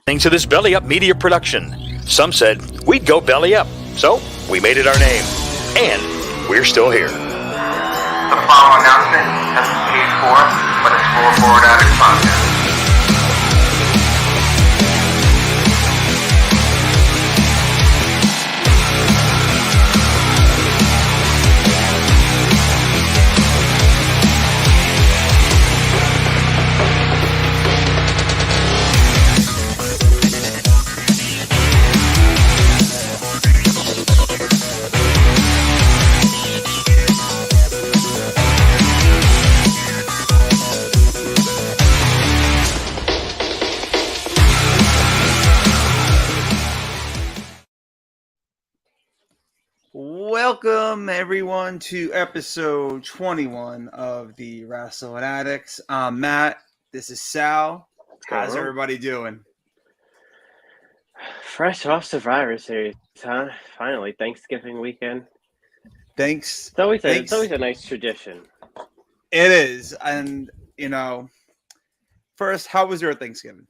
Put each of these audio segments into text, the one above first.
To this Belly Up Media production. Some said we'd go belly up, so we made it our name. And we're still here. The following announcement has been paid for by the Scoreboard Addicts podcast. Welcome, everyone, to episode 21 of the Rasslin Addicts. I'm Matt. This is Sal. How's everybody doing? Fresh off Survivor Series, huh? Finally, Thanksgiving weekend. Thanks. It's always a nice tradition. It is. And, first, how was your Thanksgiving?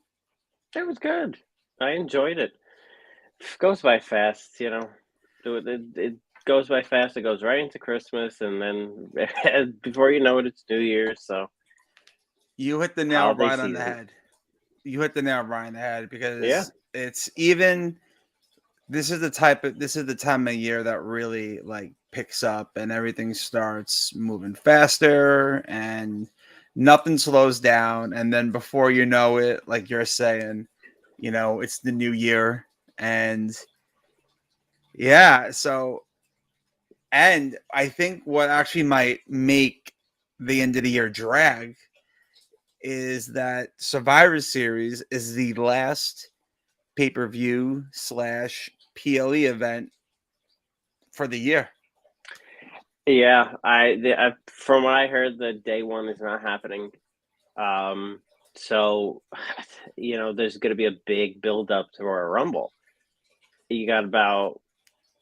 It was good. I enjoyed it. Goes by fast, It goes by fast. It goes right into Christmas, and then before you know it, it's New Year's. So you hit the nail right on the head. Because it's even. This is the time of year that really picks up, and everything starts moving faster, and nothing slows down. And then before you know it, like you're saying, it's the new year, and and I think what actually might make the end of the year drag is that Survivor Series is the last pay-per-view / PLE event for the year. Yeah, from what I heard, the day one is not happening. So there's going to be a big build-up to Royal Rumble. You got about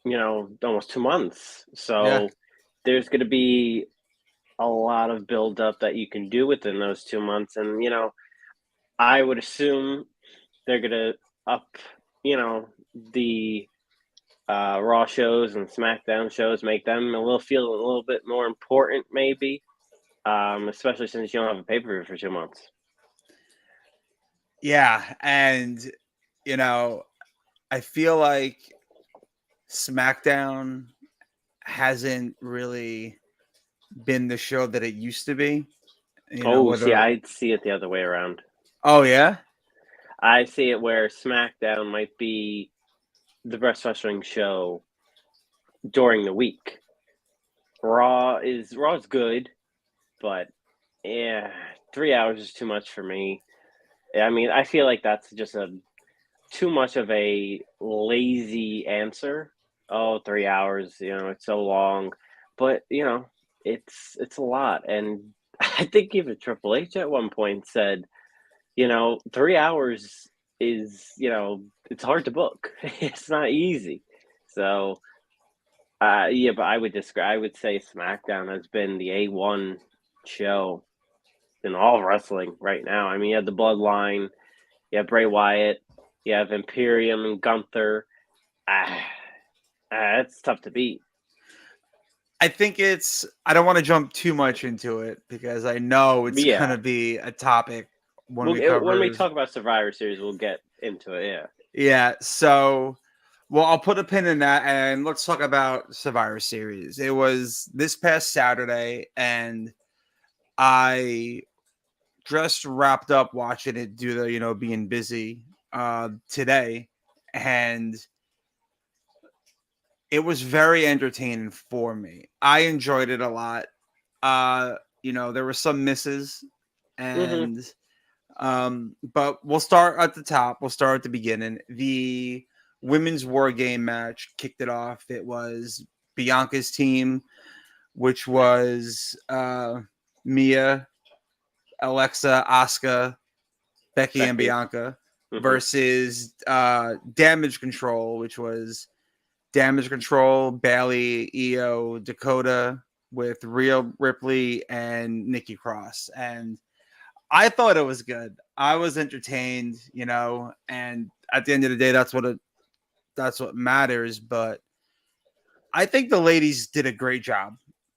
almost 2 months. So there's going to be a lot of build-up that you can do within those 2 months. And, I would assume they're going to up, the Raw shows and SmackDown shows, make them feel a little bit more important, maybe, especially since you don't have a pay-per-view for 2 months. Yeah, and, I feel like SmackDown hasn't really been the show that it used to be. I see it the other way around. Oh, yeah? I see it where SmackDown might be the best wrestling show during the week. Raw is good, but 3 hours is too much for me. I mean, I feel like that's just too much of a lazy answer. 3 hours, it's so long, but it's a lot. And I think even Triple H at one point said, 3 hours is, it's hard to book. It's not easy. So, but I would say SmackDown has been the A1 show in all of wrestling right now. I mean, you have the Bloodline, you have Bray Wyatt, you have Imperium and Gunther. It's tough to beat. I think I don't want to jump too much into it because I know it's going to be a topic when we talk about Survivor Series, we'll get into it. Yeah. Yeah. So, I'll put a pin in that and let's talk about Survivor Series. It was this past Saturday and I just wrapped up watching it due to, being busy today. And it was very entertaining for me. I enjoyed it a lot. There were some misses and but we'll start at the top. We'll start at the beginning. The women's war game match kicked it off. It was Bianca's team, which was Mia, Alexa, Asuka, Becky, and Bianca versus Damage Control, which was Damage Control, Bayley, Io, Dakota, with Rhea Ripley and Nikki Cross. And I thought it was good. I was entertained, you know, and at the end of the day, that's what matters. But I think the ladies did a great job,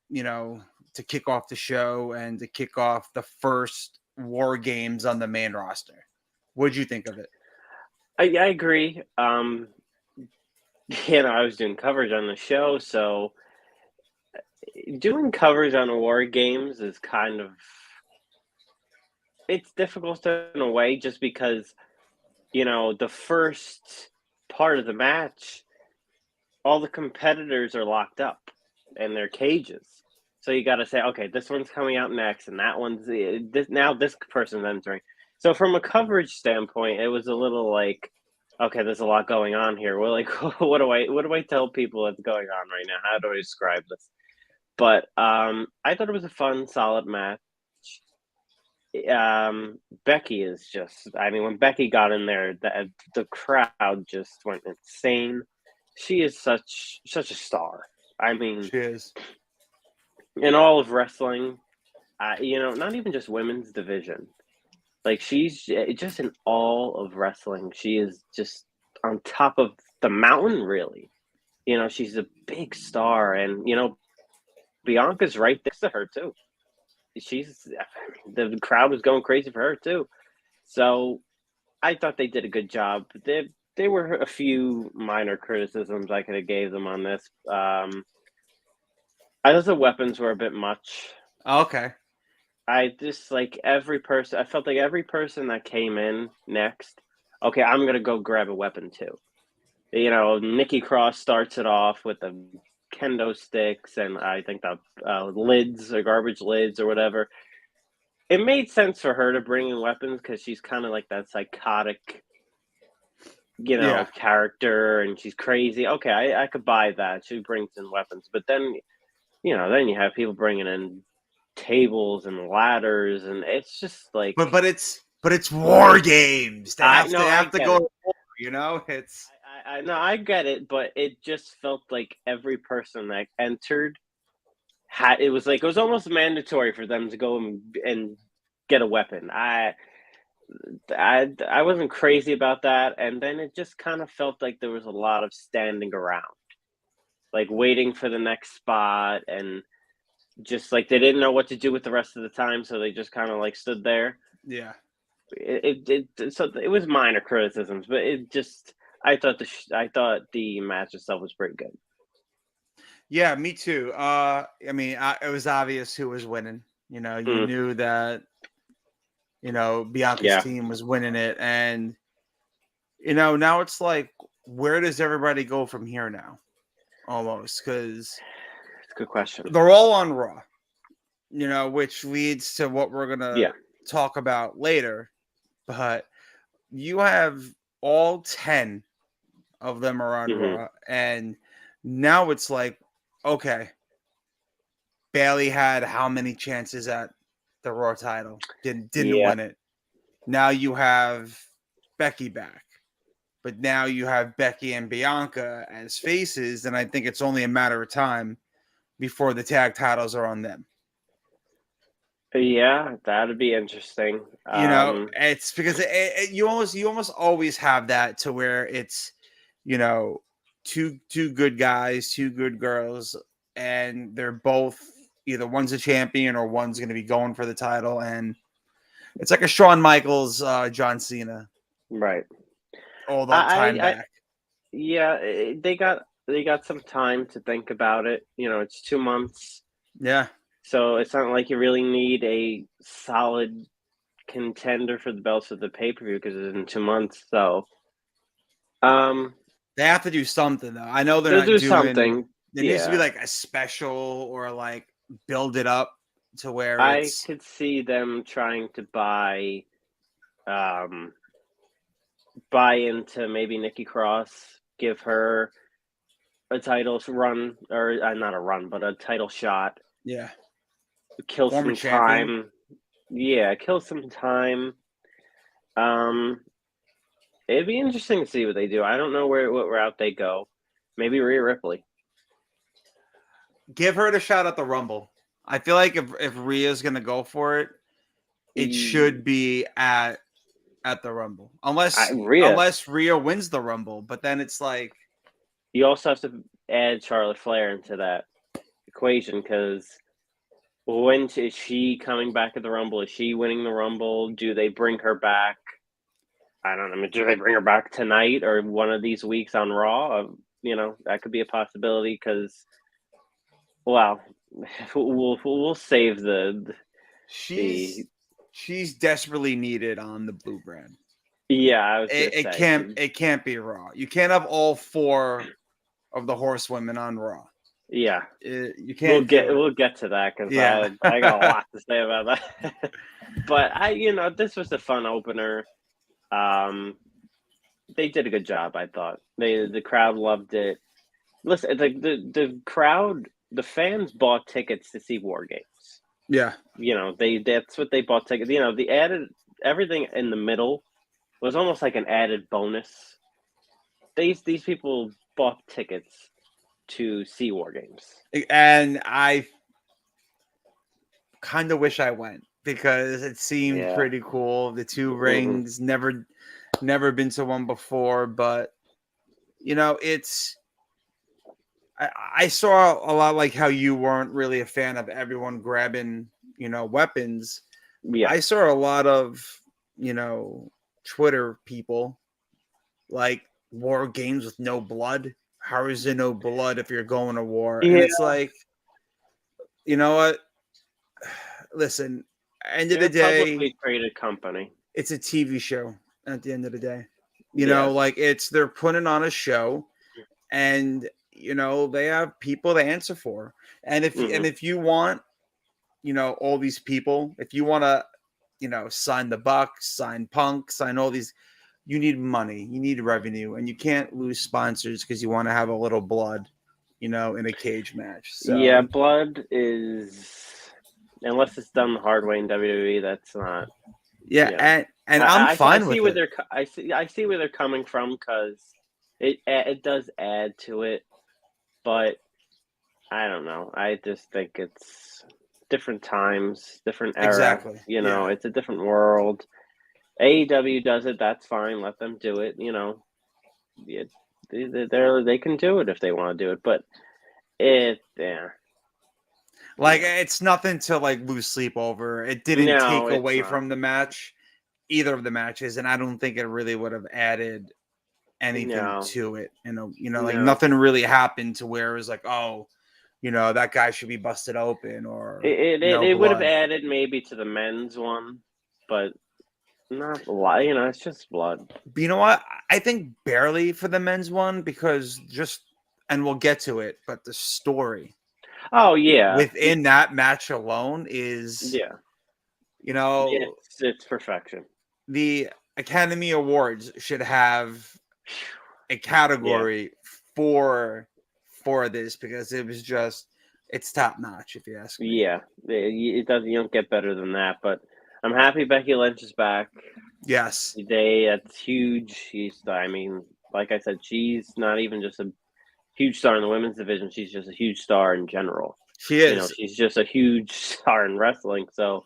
you know, to kick off the show and to kick off the first War Games on the main roster. What'd you think of it? I agree. I was doing coverage on the show, so doing coverage on war games is kind of it's difficult in a way just because, the first part of the match, all the competitors are locked up in their cages. So you got to say, okay, this one's coming out next, and that one's this person's entering. So from a coverage standpoint, it was a little like, okay, there's a lot going on here. We're like, what do I tell people that's going on right now? How do I describe this? But I thought it was a fun, solid match. Becky is just, I mean, when Becky got in there, the crowd just went insane. She is such a star. I mean, She is. in all of wrestling, not even just women's division. Like, she's just in all of wrestling. She is just on top of the mountain, really. She's a big star, and Bianca's right next to her too. The crowd was going crazy for her too. So I thought they did a good job. There were a few minor criticisms I could have gave them on this. I thought the weapons were a bit much. Okay. I just like every person. I felt like every person that came in next. Okay, I'm gonna go grab a weapon too. Nikki Cross starts it off with the kendo sticks and I think the lids or garbage lids or whatever. It made sense for her to bring in weapons because she's kind of like that psychotic, character, and she's crazy. Okay, I could buy that. She brings in weapons, but then you have people bringing in tables and ladders, and it's just like. But it's War Games. They have to go to war. It's. I know, I get it, but it just felt like every person that entered it was almost mandatory for them to go and get a weapon. I wasn't crazy about that, and then it just kind of felt like there was a lot of standing around, like waiting for the next spot, and just like they didn't know what to do with the rest of the time, so they just kind of like stood there. Yeah. So it was minor criticisms, but it just. I thought the match itself was pretty good. Yeah, me too. It was obvious who was winning. You knew that. Bianca's team was winning it, and now it's like, where does everybody go from here now? Almost, because it's a good question. They're all on Raw. Which leads to what we're gonna talk about later. But you have all 10 of them are on Raw, and now it's like, okay, Bayley had how many chances at the Raw title? Didn't win it. Now you have Becky back, but now you have Becky and Bianca as faces, and I think it's only a matter of time before the tag titles are on them. Yeah, that'd be interesting. It's because you almost always have that to where it's, two good guys, two good girls, and they're both either one's a champion or one's going to be going for the title, and it's like a Shawn Michaels, John Cena, right? All that time back. They got some time to think about it. It's 2 months. Yeah. So it's not like you really need a solid contender for the belts of the pay-per-view because it's in 2 months. So, they have to do something though. I know they're not doing something. There needs to be like a special or like build it up to where I could see them trying to buy into maybe Nikki Cross, give her a title run, or not a run, but a title shot. Yeah. Kill some time. Yeah, kill some time. It'd be interesting to see what they do. I don't know what route they go. Maybe Rhea Ripley. Give her the shot at the Rumble. I feel like if Rhea's gonna go for it, it should be at at the Rumble, unless Rhea. Rhea wins the Rumble. But then it's like You also have to add Charlotte Flair into that equation because when is she coming back at the Rumble? Is she winning the Rumble? Do they bring her back? I don't know. I mean, do they bring her back tonight or one of these weeks on Raw? That could be a possibility because, well, we'll save the she's desperately needed on the blue brand. Yeah, I was gonna It say it can't be Raw. You can't have all 4 of the horsewomen on Raw. Yeah, you can't. We'll get to that because I got a lot to say about that. But this was a fun opener. They did a good job, I thought. The crowd loved it. Listen, the crowd, the fans bought tickets to see War Games. Yeah. That's what they bought tickets. The added everything in the middle was almost like an added bonus. These people bought tickets to see War Games. And I kind of wish I went because it seemed pretty cool. The 2 rings, never been to one before, but it's I saw a lot like how you weren't really a fan of everyone grabbing, weapons. Yeah. I saw a lot of, Twitter people like War Games with no blood. How is there no blood if you're going to war? Yeah. And it's like, you know what? Listen, end of the day, publicly traded company. It's a TV show at the end of the day. They're putting on a show, and they have people to answer for. And if you want, all these people, if you want to, sign the Bucks, sign Punk, sign all these, you need money, you need revenue, and you can't lose sponsors because you want to have a little blood, in a cage match. So yeah, blood is, unless it's done the hard way in WWE, that's not. Yeah, and I'm fine with it. I see where they're coming from because it does add to it, but I don't know. I just think it's different times, different era. Exactly. It's a different world. AEW does it. That's fine. Let them do it. They can do it if they want to do it, but it's nothing to lose sleep over. It didn't take away from the match, either of the matches, and I don't think it really would have added anything to it. Nothing really happened to where it was like, oh, that guy should be busted open, or it would have added maybe to the men's one, but not a lot. It's just blood. But you know what? I think barely for the men's one because and we'll get to it, but the story. Oh yeah, within that match alone is it's perfection. The Academy Awards should have a category for this because it was it's top notch if you ask me. Yeah, it doesn't. You don't get better than that. But I'm happy Becky Lynch is back. Yes, that's huge. Like I said, she's not even just a huge star in the women's division. She's just a huge star in general. She is. She's just a huge star in wrestling. So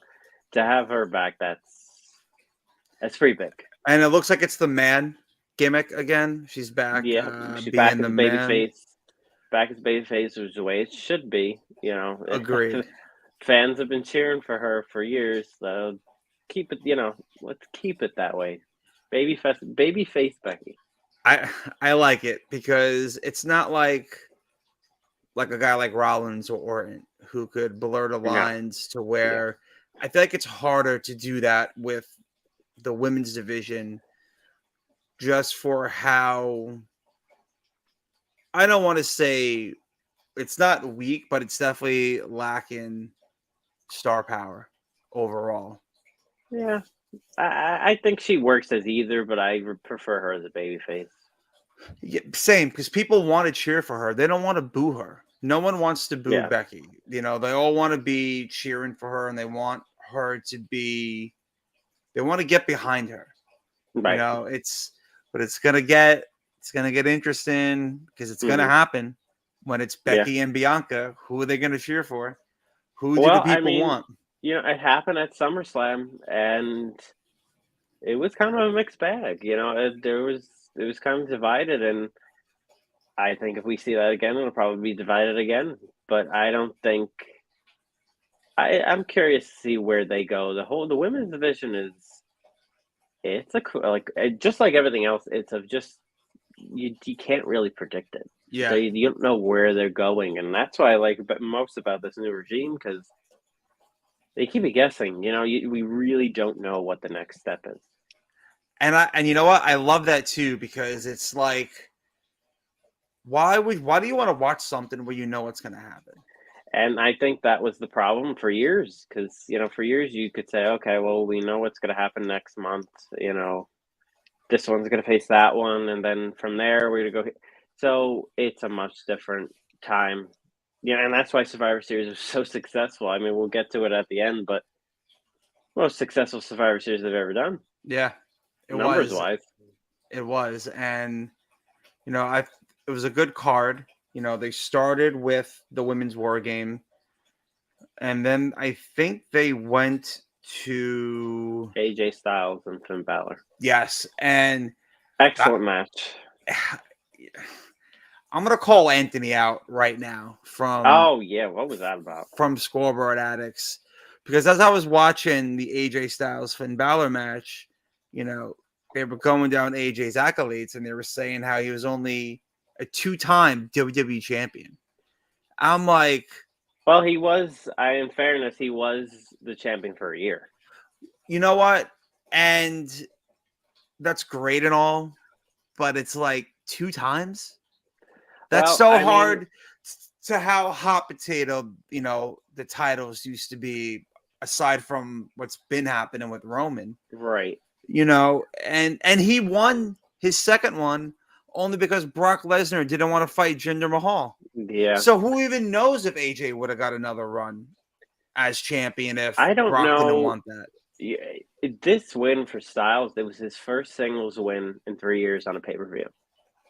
to have her back, that's pretty big. And it looks like it's the man gimmick again. She's back. Yeah, she's back as a babyface. Back as babyface, which is the way it should be. Agreed. Fans have been cheering for her for years. So keep it. Let's keep it that way. Babyface Becky. I like it because it's not like a guy like Rollins or Orton who could blur the lines to where I feel like it's harder to do that with the women's division just for how I don't want to say it's not weak, but it's definitely lacking star power overall. Yeah. I think she works as either, but I prefer her as a babyface. Yeah, same, because people want to cheer for her. They don't want to boo her. No one wants to boo Becky. They all want to be cheering for her, and they want her to be. They want to get behind her. Right. It's gonna get interesting because it's gonna happen when it's Becky and Bianca. Who are they gonna cheer for? Who do the people want? It happened at SummerSlam, and it was kind of a mixed bag. It was kind of divided, and I think if we see that again, it'll probably be divided again. But I don't think I'm curious to see where they go. The women's division just like everything else. It's of just you can't really predict it. Yeah. So you don't know where they're going, and that's why I like most about this new regime because they keep me guessing. We really don't know what the next step is. And you know what? I love that too because it's like, why do you want to watch something where you know what's going to happen? And I think that was the problem for years because for years you could say, okay, well, we know what's going to happen next month. This one's going to face that one, and then from there we're going to go. So it's a much different time. Yeah, and that's why Survivor Series was so successful. I mean, we'll get to it at the end, but most successful Survivor Series they've ever done. Yeah, Numbers wise. It was, and it was a good card. They started with the women's war game, and then I think they went to AJ Styles and Finn Balor. Yes, and excellent match. I'm gonna call Anthony out right now from. Oh yeah, what was that about? From Scoreboard Addicts, because as I was watching the AJ Styles Finn Balor match, they were going down AJ's accolades and they were saying how he was only a 2-time WWE champion. I'm like, well, he was. In fairness, he was the champion for a year. You know what? And that's great and all, but it's like 2 times. That's hard to how hot potato, the titles used to be, aside from what's been happening with Roman. Right. And he won his second one only because Brock Lesnar didn't want to fight Jinder Mahal. Yeah. So who even knows if AJ would have got another run as champion if I don't Brock know. Didn't want that? Yeah, this win for Styles, it was his first singles win in 3 years on a pay-per-view,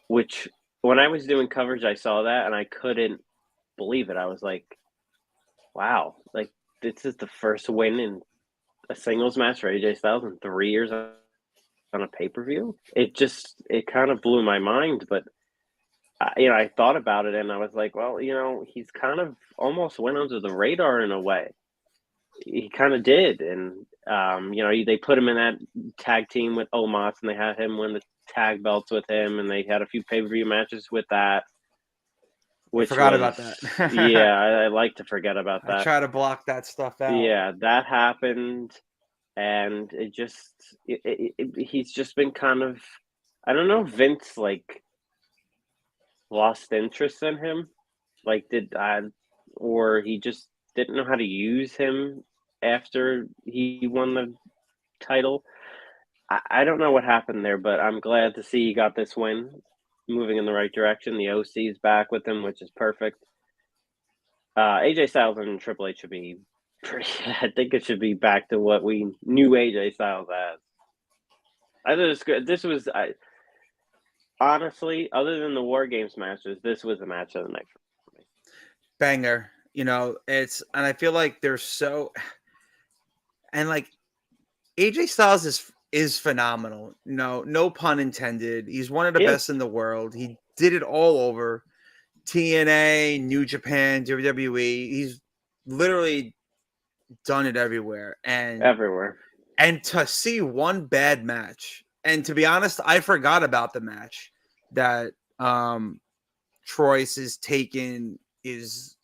which when I was doing coverage, I saw that and I couldn't believe it. I was like, wow, like this is the first win in a singles match for AJ Styles in 3 years on a pay-per-view. It kind of blew my mind, but I thought about it and I was like, well, he's kind of almost went under the radar in a way. He kind of did. And, they put him in that tag team with Omos and they had him win the tag belts with him and they had a few pay-per-view matches with that. I forgot about that. Yeah, I like to forget about that. I try to block that stuff out. Yeah, that happened. And he's just been kind of, I don't know, Vince, lost interest in him. Or he just didn't know how to use him after he won the title. I don't know what happened there, but I'm glad to see he got this win, moving in the right direction. The OC's back with him, which is perfect. AJ Styles and Triple H should be pretty. I think it should be back to what we knew AJ Styles as. I thought it was good. This was, honestly, other than the War Games matches, this was a match of the night for me. Banger. And I feel like they're so, and AJ Styles is phenomenal. No pun intended. He's one of the best in the world. He did it all over TNA, New Japan, WWE. He's literally done it everywhere. And to see one bad match, and to be honest, I forgot about the match that Troyce is taking his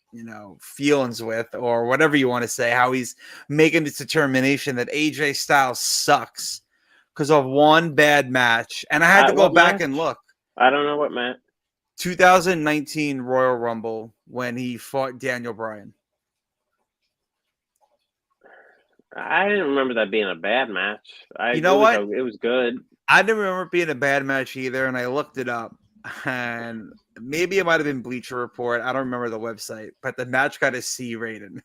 feelings with, or whatever you want to say, how he's making this determination that AJ Styles sucks because of one bad match. And I had to go back and look. I don't know what match. 2019 Royal Rumble when he fought Daniel Bryan. I didn't remember that being a bad match. You know what? It was good. I didn't remember it being a bad match either, and I looked it up. And maybe it might have been Bleacher Report. I don't remember the website, but the match got a C rating,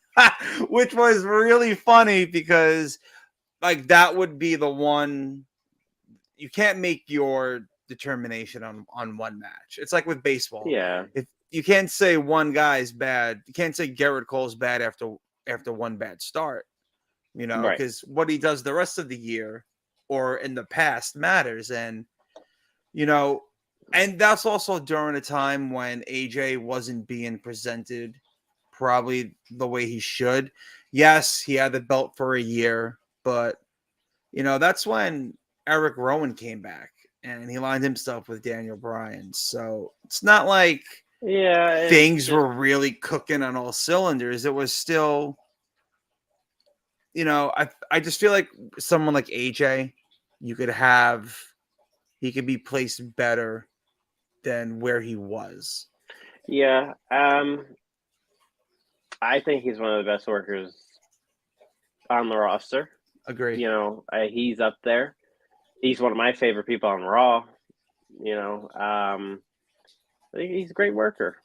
which was really funny because that would be the one. You can't make your determination on one match. It's like with baseball. Yeah. If you can't say one guy's bad, you can't say Garrett Cole's bad after one bad start, because what he does the rest of the year or in the past matters. And, you know, and that's also during a time when AJ wasn't being presented probably the way he should. Yes, he had the belt for a year, but, you know, that's when Eric Rowan came back and he lined himself with Daniel Bryan. So it's not like Yeah, things were really cooking on all cylinders. It was still, you know, I just feel like someone like AJ, he could be placed better than where he was. yeah. I think he's one of the best workers on the roster. Agree. You know, he's up there. He's one of my favorite people on Raw. You know, I think he's a great worker.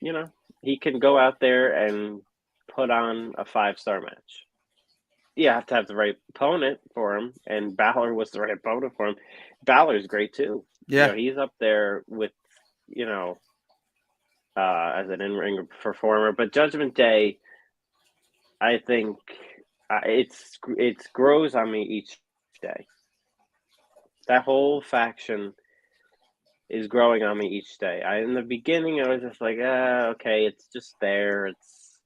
You know, he can go out there and put on a 5-star match. You have to have the right opponent for him, and Balor was the right opponent for him. Balor's great too. Yeah. You know, he's up there with, you know, as an in-ring performer. But Judgment Day, I think it's grows on me each day. That whole faction is growing on me each day. In the beginning, I was just like, okay, it's just there. It's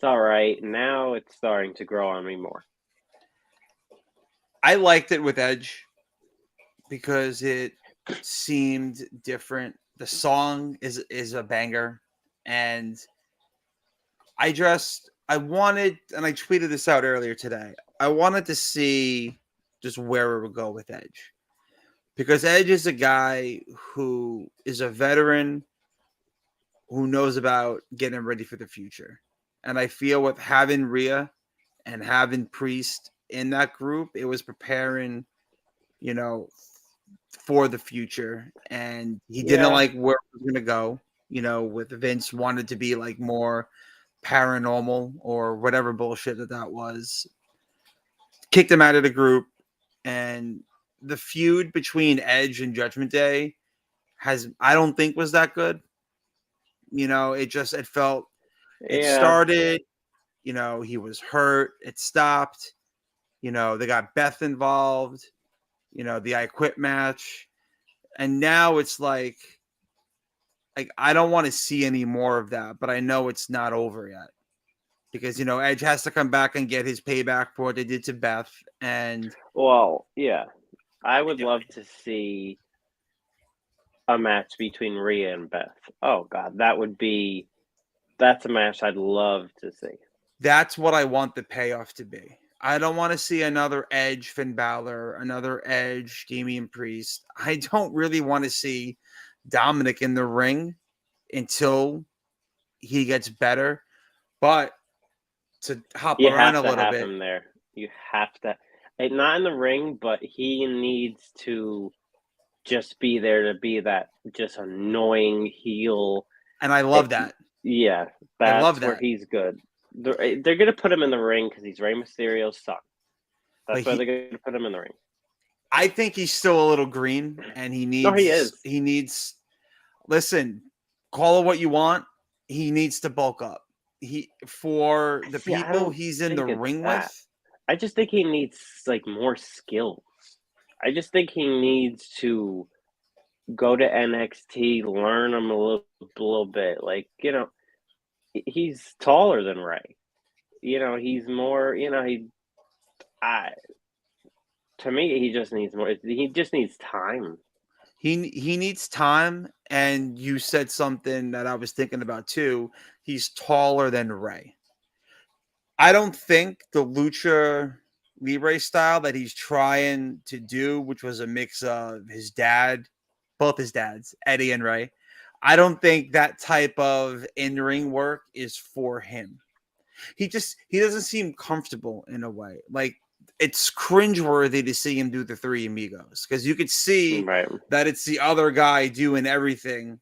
all right. Now it's starting to grow on me more. I liked it with Edge because it seemed different. The song is a banger, and I wanted, and I tweeted this out earlier today. I wanted to see just where it would go with Edge, because Edge is a guy who is a veteran who knows about getting ready for the future, and I feel with having Rhea and having Priest in that group, it was preparing, you know, for the future, and he didn't like where it was going to go. You know, with Vince wanted to be like more paranormal or whatever bullshit that was. Kicked him out of the group, and the feud between Edge and Judgment Day I don't think was that good. You know, it started, you know, he was hurt, it stopped, you know, they got Beth involved, you know, the I Quit match, and now it's like I don't want to see any more of that, but I know it's not over yet. Because, you know, Edge has to come back and get his payback for what they did to Beth. And well, yeah, I would love to see a match between Rhea and Beth. Oh God, that's a match I'd love to see. That's what I want the payoff to be. I don't want to see another Edge Finn Balor, another Edge Damian Priest. I don't really want to see Dominic in the ring until he gets better. But to hop around a little bit, him there. You have to, not in the ring, but he needs to just be there to be that just annoying heel. And I love that. Yeah, that's where he's good. They're gonna put him in the ring because he's Rey Mysterio's son. That's why they're gonna put him in the ring. I think he's still a little green, and he needs. No, he is. He needs. Listen, call it what you want. He needs to bulk up. For the people he's in the ring with. I just think he needs like more skills. I just think he needs to go to NXT, learn him a little bit. Like, you know, he's taller than Ray. You know, he's more, you know, to me, he just needs more. He just needs time. He needs time, and you said something that I was thinking about too. He's taller than Ray. I don't think the Lucha Libre style that he's trying to do, which was a mix of his dad, both his dads, Eddie and Ray, I don't think that type of in-ring work is for him. He doesn't seem comfortable in a way. Like, it's cringeworthy to see him do the Three Amigos because you could see that it's the other guy doing everything,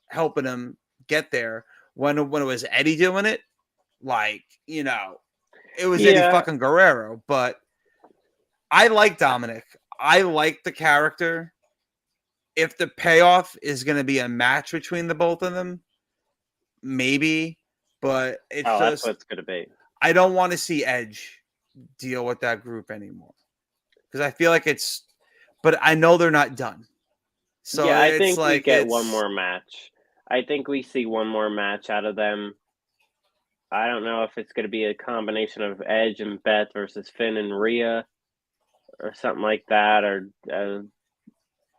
helping him get there. When it was Eddie doing it, like, you know, it was Eddie fucking Guerrero. But I like Dominic. I like the character. If the payoff is going to be a match between the both of them, maybe. But that's what it's going to be. I don't want to see Edge deal with that group anymore. because I feel like but I know they're not done. So yeah, I it's think we like get one more match. I think we see one more match out of them. I don't know if it's going to be a combination of Edge and Beth versus Finn and Rhea or something like that, or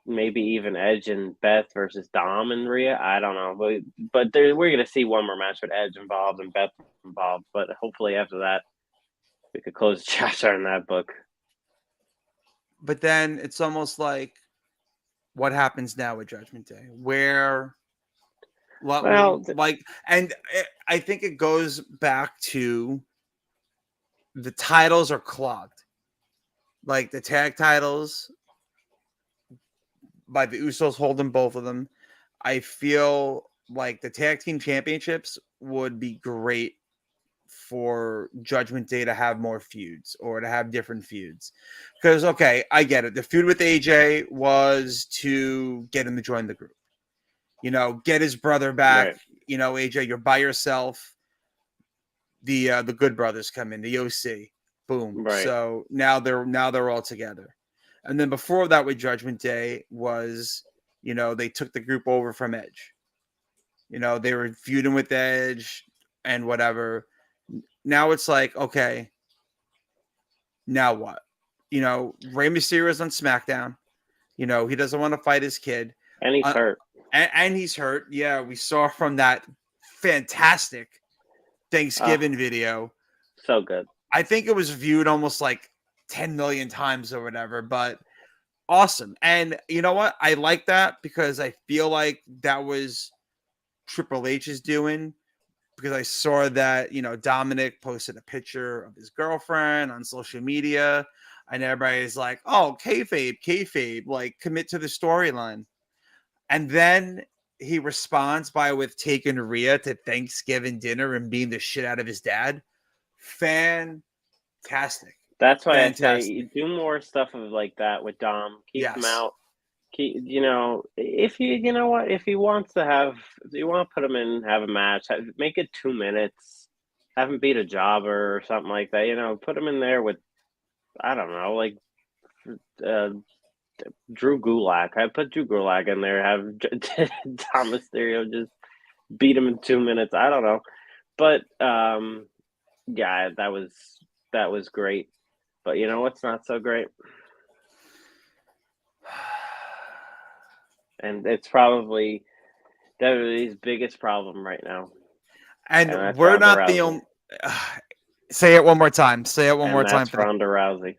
maybe even Edge and Beth versus Dom and Rhea. I don't know, but we're going to see one more match with Edge involved and Beth involved. But hopefully after that, we could close the chapter on that book. But then it's almost like what happens now with Judgment Day, where Well, I think it goes back to the titles are clogged, like the tag titles by the Usos holding both of them. I feel like the tag team championships would be great for Judgment Day to have more feuds or to have different feuds. Because, okay, I get it. The feud with AJ was to get him to join the group. You know, get his brother back. right. You know, AJ, you're by yourself. The Good Brothers come in, the OC. Boom. Right. So now they're all together. And then before that with Judgment Day was, you know, they took the group over from Edge. You know, they were feuding with Edge and whatever. Now it's like, okay, now what? You know, Rey Mysterio's on SmackDown. You know, he doesn't want to fight his kid. And he's hurt. And he's hurt. Yeah, we saw from that fantastic Thanksgiving video. So good. I think it was viewed almost like 10 million times or whatever, but awesome. And you know what? I like that because I feel like that was Triple H's doing, because I saw that, you know, Dominic posted a picture of his girlfriend on social media and everybody's like, oh, kayfabe, like commit to the storyline. And then he responds with taking Rhea to Thanksgiving dinner and beating the shit out of his dad. Fantastic. That's why Fantastic. I say you do more stuff of like that with Dom. Keep him out. You know, if he wants to put him in, have a match, make it 2 minutes, have him beat a jobber or something like that. You know, put him in there with, I don't know, like Drew Gulak. I put Drew Gulak in there. Have Dom Mysterio just beat him in 2 minutes. I don't know, but yeah, that was great. But you know what's not so great? And it's probably WWE's biggest problem right now. And we're not the only. Say it one more time. Say it one more time. That's Ronda Rousey.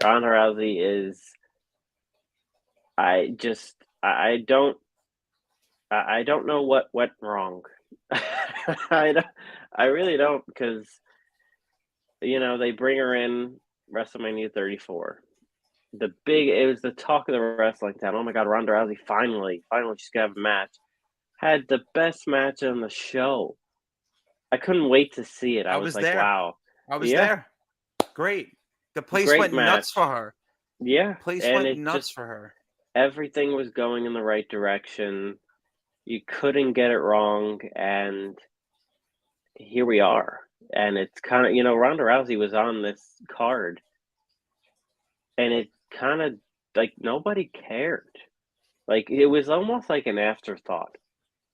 Ronda Rousey is. I don't know what went wrong. I really don't, because you know they bring her in WrestleMania 34. It was the talk of the wrestling town. Oh my God, Ronda Rousey finally she's gonna have a match. Had the best match on the show. I couldn't wait to see it. I was like, there. wow. I was there. Great. The place went nuts for her. Yeah. The place went nuts for her. Everything was going in the right direction. You couldn't get it wrong, and here we are. And it's kind of, you know, Ronda Rousey was on this card, and it kind of like nobody cared. Like it was almost like an afterthought.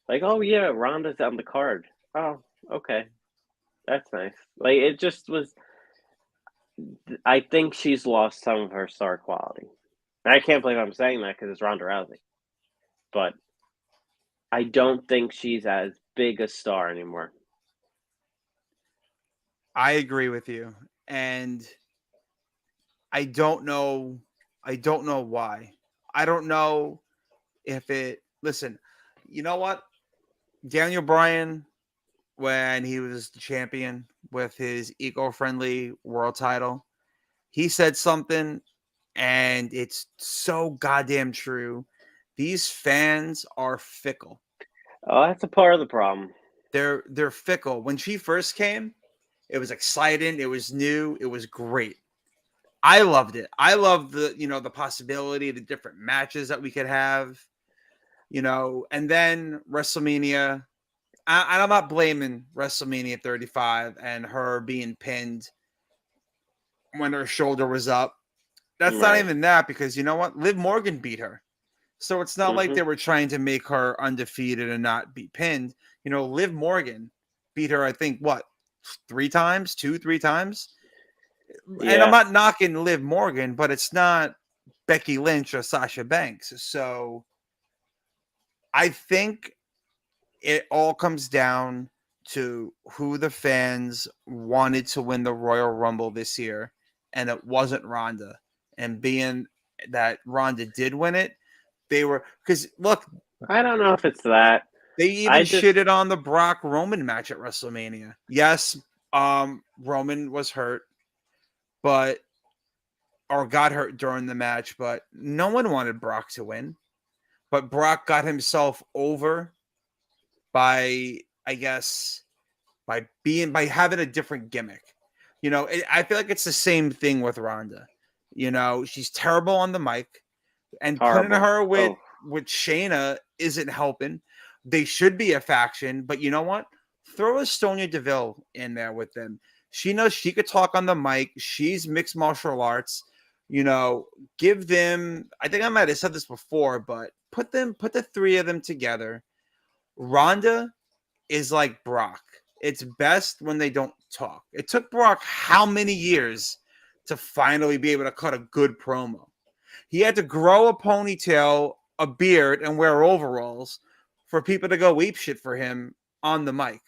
Like, oh yeah, Ronda's on the card. Oh, okay. That's nice. Like it just was. I think she's lost some of her star quality. I can't believe I'm saying that because it's Ronda Rousey. But I don't think she's as big a star anymore. I agree with you. And I don't know why. I don't know if listen, you know what? Daniel Bryan, when he was the champion with his eco-friendly world title, he said something, and it's so goddamn true. These fans are fickle. Oh, that's a part of the problem. They're fickle. When she first came, it was exciting. It was new. It was great. I loved it. I loved the possibility, the different matches that we could have, and then WrestleMania. I'm not blaming WrestleMania 35 and her being pinned when her shoulder was up. That's not even that, because you know what? Liv Morgan beat her. So it's not like they were trying to make her undefeated and not be pinned. You know, Liv Morgan beat her, I think, what, 3 times? 2, 3 times? Yeah. And I'm not knocking Liv Morgan, but it's not Becky Lynch or Sasha Banks. So I think it all comes down to who the fans wanted to win the Royal Rumble this year, and it wasn't Ronda. And being that Ronda did win it, they were, because look, I don't know if it's that. they even shitted on the Brock Roman match at WrestleMania. Yes, Roman was hurt, but or got hurt during the match, but no one wanted Brock to win. But Brock got himself over by, I guess, by having a different gimmick. You know, I feel like it's the same thing with Ronda. You know, she's terrible on the mic, and putting her with Shayna isn't helping. They should be a faction, but you know what? Throw a Sonya Deville in there with them. She knows she could talk on the mic. She's mixed martial arts. You know, give them. I think I might have said this before, but put the 3 of them together. Ronda is like Brock. It's best when they don't talk. It took Brock how many years to finally be able to cut a good promo? He had to grow a ponytail, a beard, and wear overalls for people to go ape shit for him on the mic.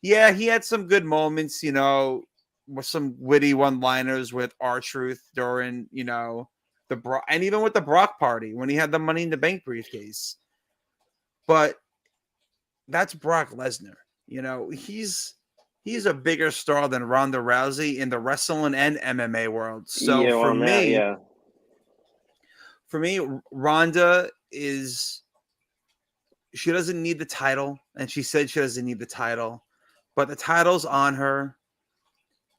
Yeah, he had some good moments, you know, with some witty one-liners with R-Truth during, you know, the Brock, and even with the Brock party when he had the Money in the Bank briefcase. But that's Brock Lesnar. You know, he's a bigger star than Ronda Rousey in the wrestling and MMA world. So for me, Ronda she doesn't need the title, and she said she doesn't need the title, but the title's on her.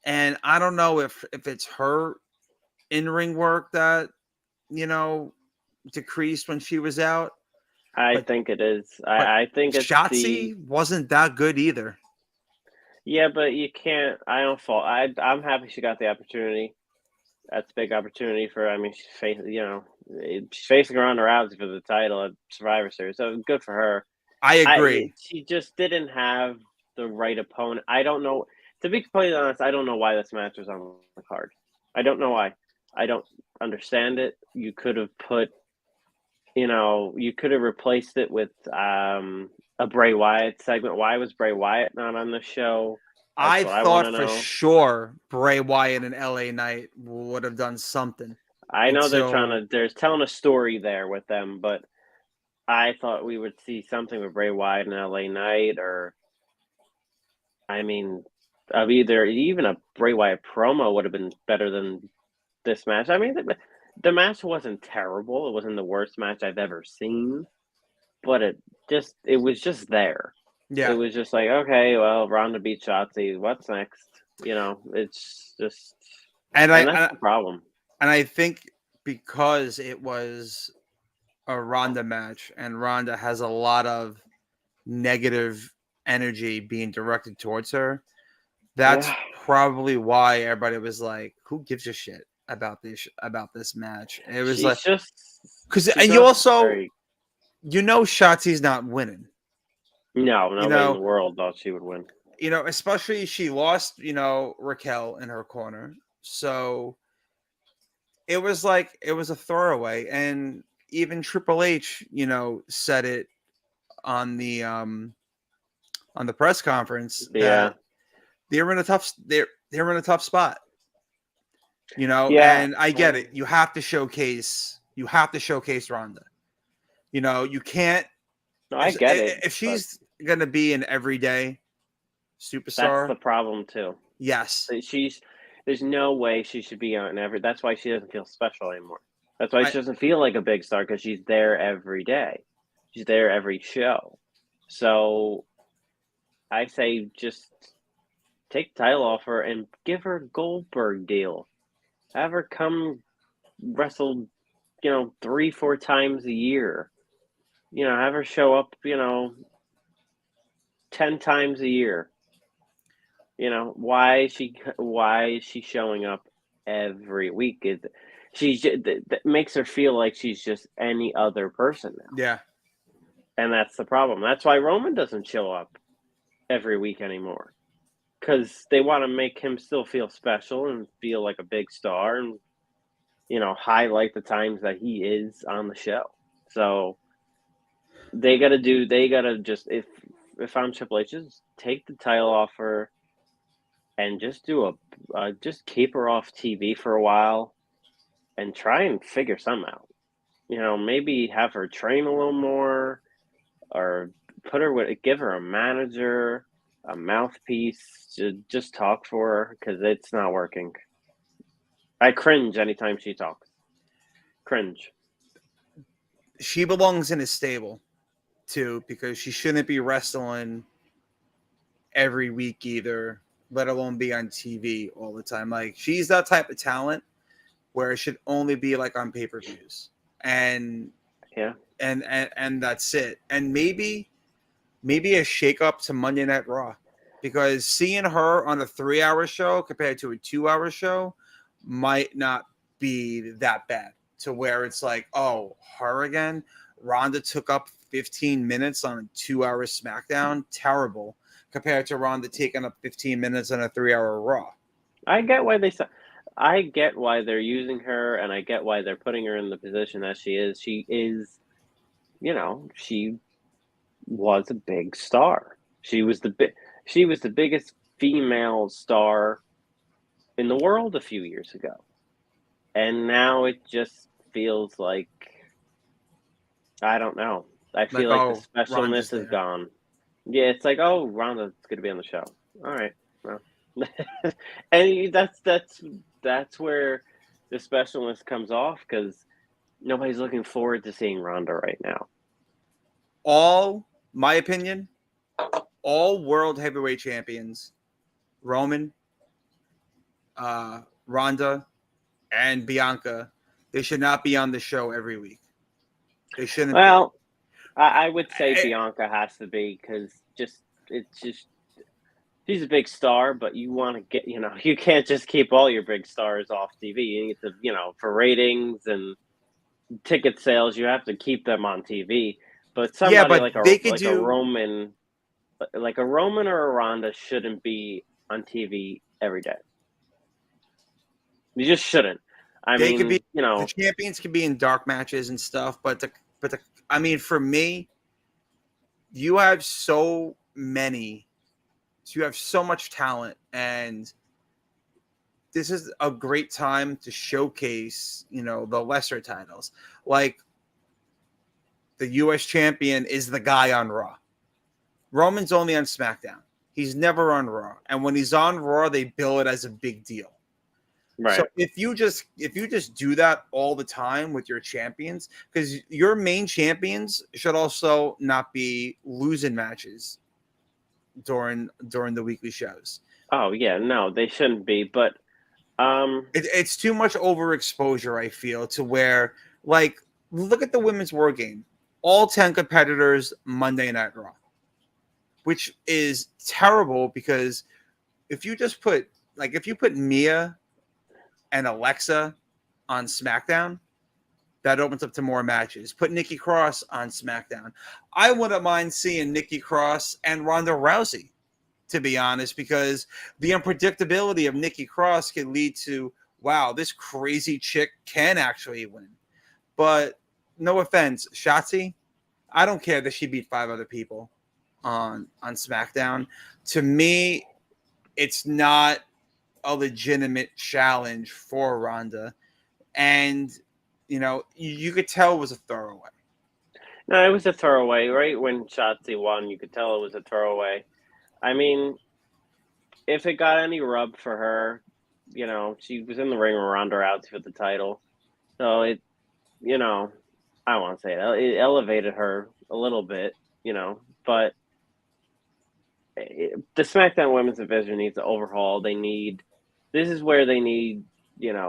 And I don't know if it's her in-ring work that, you know, decreased when she was out. I think it is. I think it's Shotzi wasn't that good either. Yeah, but you can't. I don't fault. I'm happy she got the opportunity. That's a big opportunity for. I mean, she's facing Ronda Rousey for the title at Survivor Series, so good for her. I agree. She just didn't have the right opponent. I don't know. To be completely honest, I don't know why this match was on the card. I don't know why. I don't understand it. You could have put, you could have replaced it with a Bray Wyatt segment. Why was Bray Wyatt not on the show? I thought for sure Bray Wyatt and LA Knight would have done something. I know they're telling a story there with them, but I thought we would see something with Bray Wyatt and LA Knight, or I mean, of even a Bray Wyatt promo would have been better than this match. I mean, the match wasn't terrible. It wasn't the worst match I've ever seen, but it was just there. Yeah. It was just like, okay, well, Ronda beat Shotzi. What's next? It's just, and that's the problem. And I think because it was a Ronda match, and Ronda has a lot of negative energy being directed towards her, that's probably why everybody was like, "Who gives a shit about this match?" It was Shotzi's not winning. No, nobody in the world thought she would win. Especially she lost, Raquel in her corner. So it was like it was a throwaway. And even Triple H, said it on the press conference that they were in a tough spot. And I get it. You have to showcase Ronda. You can't. No, I get it. If she's gonna be an everyday superstar, that's the problem too. Yes, there's no way she should be on every. That's why she doesn't feel special anymore. That's why she doesn't feel like a big star, because she's there every day. She's there every show. So I say just take the title off her and give her a Goldberg deal. Have her come wrestle, 3-4 times a year. Have her show up, 10 times a year. Why is she showing up every week? that makes her feel like she's just any other person now. Yeah. And that's the problem. That's why Roman doesn't show up every week anymore. Because they want to make him still feel special and feel like a big star and, highlight the times that he is on the show. So they got to just, if I'm Triple H, just take the title off her and just just keep her off TV for a while and try and figure something out. Maybe have her train a little more or give her a manager, a mouthpiece to just talk for her because it's not working. I cringe anytime she talks. Cringe. She belongs in a stable too, because she shouldn't be wrestling every week either, let alone be on TV all the time. Like, she's that type of talent where it should only be like on pay-per-views. And yeah. And that's it. And maybe a shake up to Monday Night Raw, because seeing her on a 3-hour show compared to a 2-hour show might not be that bad, to where it's like, oh, her again. Ronda took up 15 minutes on a 2-hour SmackDown. Terrible compared to Ronda taking up 15 minutes on a 3-hour Raw. I get why they're using her, and I get why they're putting her in the position that she is. She is, she was a big star. She was the biggest female star in the world a few years ago. And now it just feels like, I don't know. I feel like the specialness is gone. Yeah, it's like, oh, Ronda's going to be on the show. All right. Well. And that's where the specialness comes off, because nobody's looking forward to seeing Ronda right now. My opinion, all world heavyweight champions, Roman, Ronda, and Bianca, they should not be on the show every week. They shouldn't. Well, I would say Bianca has to be, because she's a big star, but you want to get, you can't just keep all your big stars off TV. You need to, for ratings and ticket sales, you have to keep them on TV. But somebody a Roman or a Ronda shouldn't be on TV every day. You just shouldn't. The champions can be in dark matches and stuff, but for me, you have so much talent, and this is a great time to showcase, the lesser titles. Like, the U.S. champion is the guy on Raw. Roman's only on SmackDown. He's never on Raw. And when he's on Raw, they bill it as a big deal. Right. So if you just do that all the time with your champions, because your main champions should also not be losing matches during the weekly shows. Oh yeah, no, they shouldn't be. But it's too much overexposure, I feel, to where, like, look at the Women's War Game. All 10 competitors Monday Night Raw, which is terrible, because if you put Mia and Alexa on SmackDown, that opens up to more matches. Put Nikki Cross on SmackDown. I wouldn't mind seeing Nikki Cross and Ronda Rousey, to be honest, because the unpredictability of Nikki Cross can lead to, wow, this crazy chick can actually win. But no offense, Shotzi, I don't care that she beat 5 other people on SmackDown. To me, it's not a legitimate challenge for Ronda. And, you could tell it was a throwaway. No, it was a throwaway, right? When Shotzi won, you could tell it was a throwaway. If it got any rub for her, she was in the ring with Ronda Rousey for the title. So it, I won't say it elevated her a little bit, but the SmackDown Women's Division needs an overhaul. This is where they need,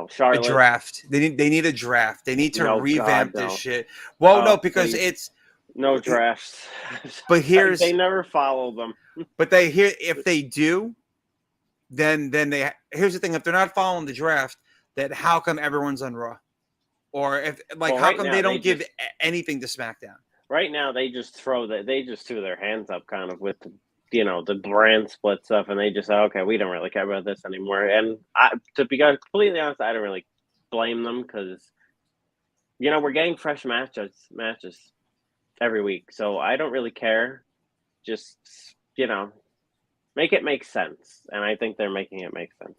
Charlotte. A draft. They need a draft. They need to revamp this shit. Well, no, because it's no drafts. But they never follow them. But if they do, then here's the thing: if they're not following the draft, then how come everyone's on Raw? Or if like, Well, how right come now, they they don't give just- anything to SmackDown? Right now, they just threw their hands up kind of with the brand split stuff, and they just said, okay, we don't really care about this anymore. And to be completely honest, I don't really blame them because we're getting fresh matches every week, so I don't really care. Just make it make sense, and I think they're making it make sense.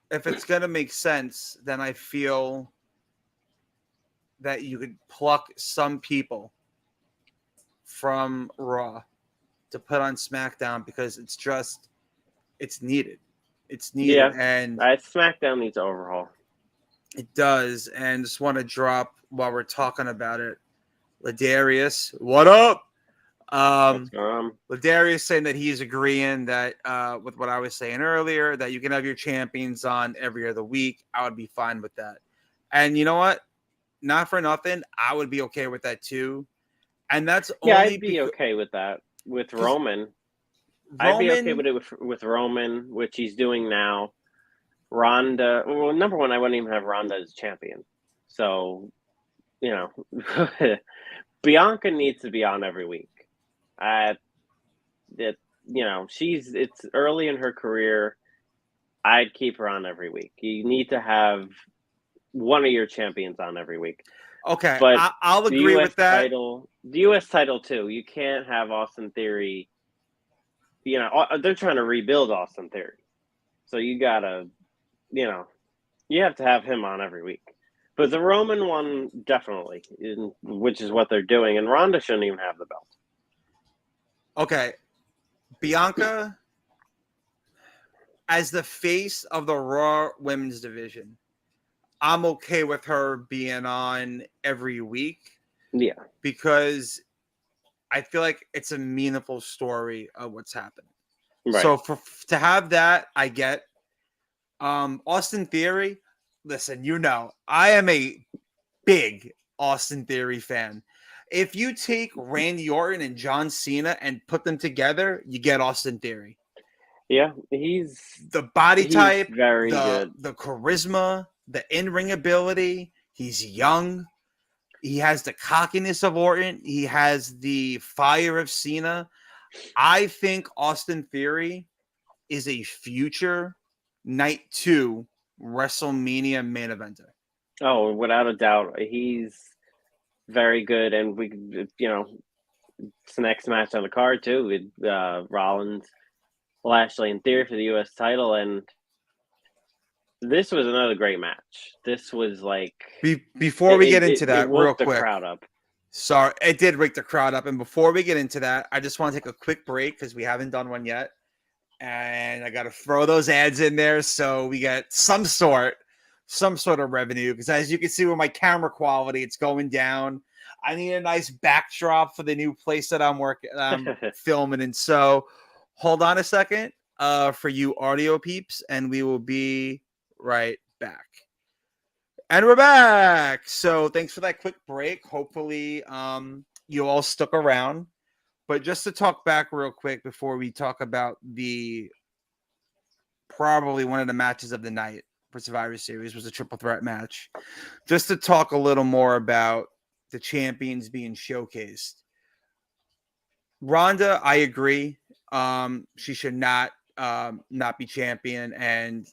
If it's gonna make sense, then I feel that you could pluck some people from Raw to put on SmackDown because it's needed. It's needed, Yeah, and SmackDown needs an overhaul. it does. And just want to drop while we're talking about it, Ladarius, what up? Ladarius saying that he's agreeing that with what I was saying earlier, that you can have your champions on every other week. I would be fine with that. And you know what? Not for nothing, I would be okay with that too. And that's Yeah, only I'd be okay with that. With Roman, I'd be okay with it with Roman, which he's doing now. Ronda, well, number one, I wouldn't even have Ronda as champion. So, Bianca needs to be on every week. It's early in her career. I'd keep her on every week. You need to have one of your champions on every week. Okay, but I'll agree with that. The U.S. title too. You can't have Austin Theory. They're trying to rebuild Austin Theory, so you gotta, you have to have him on every week. But the Roman one definitely, which is what they're doing, and Ronda shouldn't even have the belt. Okay, Bianca as the face of the Raw Women's Division, I'm okay with her being on every week. Yeah. Because I feel like it's a meaningful story of what's happening. Right. So to have that, I get. Austin Theory, listen, I am a big Austin Theory fan. If you take Randy Orton and John Cena and put them together, you get Austin Theory. Yeah, he's the body type, very good. The charisma, the in-ring ability. He's young. He has the cockiness of Orton. He has the fire of Cena. I think Austin Theory is a future Night 2 WrestleMania main eventer. Oh, without a doubt. He's very good. And it's the next match on the card, too, with Rollins, Lashley, and Theory for the U.S. title. And this was another great match. This was like... Before we get into that, real quick. The crowd up. Sorry, it did wake the crowd up. And before we get into that, I just want to take a quick break because we haven't done one yet. And I got to throw those ads in there so we get some sort of revenue. Because as you can see with my camera quality, it's going down. I need a nice backdrop for the new place that I'm filming. And so hold on a second for you audio peeps, and we will be right back. And we're back. So thanks for that quick break. Hopefully you all stuck around. But just to talk back real quick before we talk about probably one of the matches of the night for Survivor Series was a triple threat match. Just to talk a little more about the champions being showcased. Ronda, I agree. She should not be champion, and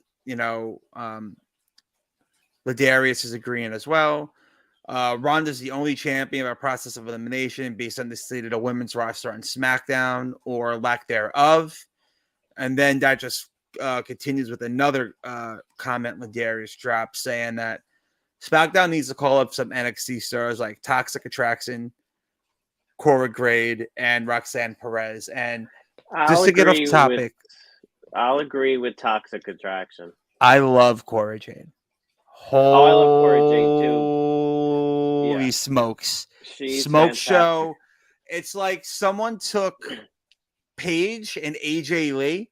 Ladarius is agreeing as well. Ronda's the only champion by process of elimination based on the state of the women's roster on SmackDown or lack thereof. And then that just continues with another comment Ladarius dropped saying that SmackDown needs to call up some NXT stars like Toxic Attraction, Cora Grade, and Roxanne Perez. And just to get off topic, I'll agree with Toxic Attraction. I love Cora Jade. I love Cora Jade too. Holy smokes. She's Smoke fantastic. show. It's like someone took Paige and AJ Lee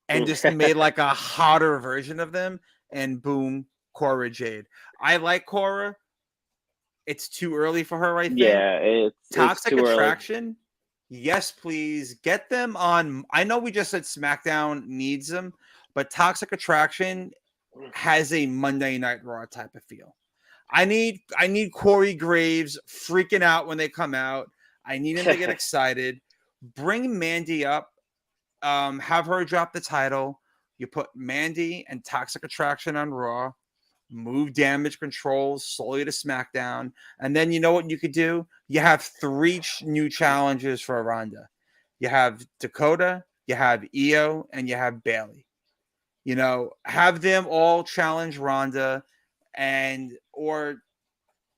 and just made like a hotter version of them, and boom, Cora Jade. I like Cora. It's too early for her, I think. Yeah, it's Toxic too Attraction. Early. Yes, please get them on. I know we just said SmackDown needs them, but Toxic Attraction has a Monday Night Raw type of feel. I need Corey Graves freaking out when they come out. I need him to get excited. Bring Mandy up. Have her drop the title. You put Mandy and Toxic Attraction on Raw. Move Damage Control slowly to SmackDown. And then you know what you could do? You have 3 new challenges for Ronda. You have Dakota, you have Io, and you have Bailey. You know, have them all challenge Ronda, and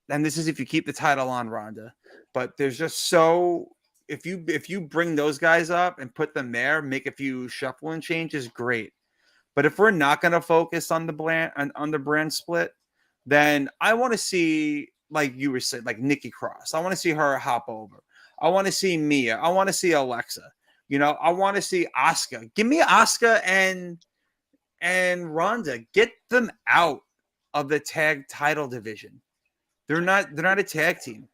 this is if you keep the title on Ronda. But there's just so if you bring those guys up and put them there, make a few shuffling changes, great. But if we're not going to focus on the brand split, then I want to see, like you were saying, like Nikki Cross. I want to see her hop over. I want to see Mia. I want to see Alexa. You know, I want to see Asuka. Give me Asuka and Ronda. Get them out of the tag title division. They're not a tag team.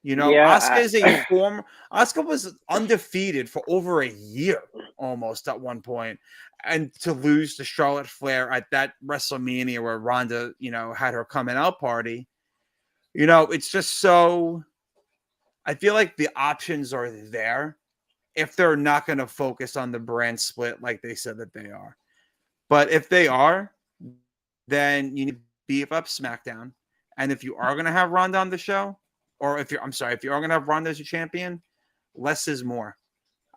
You know, Asuka was undefeated for over a year almost at one point, and to lose to Charlotte Flair at that WrestleMania where Ronda, you know, had her coming out party. You know, it's just so. I feel like the options are there if they're not going to focus on the brand split like they said that they are. But if they are, then you need to beef up SmackDown. And if you are going to have Ronda on the show, or if you are going to have Ronda as your champion, less is more.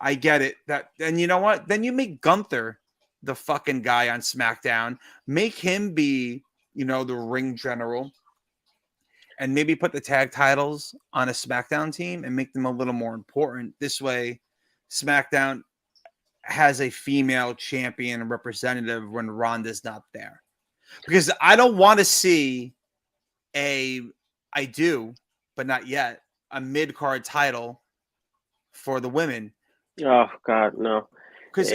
I get it. And you know what? Then you make Gunther the fucking guy on SmackDown. Make him be, you know, the ring general. And maybe put the tag titles on a SmackDown team and make them a little more important. This way, SmackDown has a female champion representative when Ronda's not there. Because I don't want to see I do, but not yet, a mid-card title for the women. Oh, God, no. Because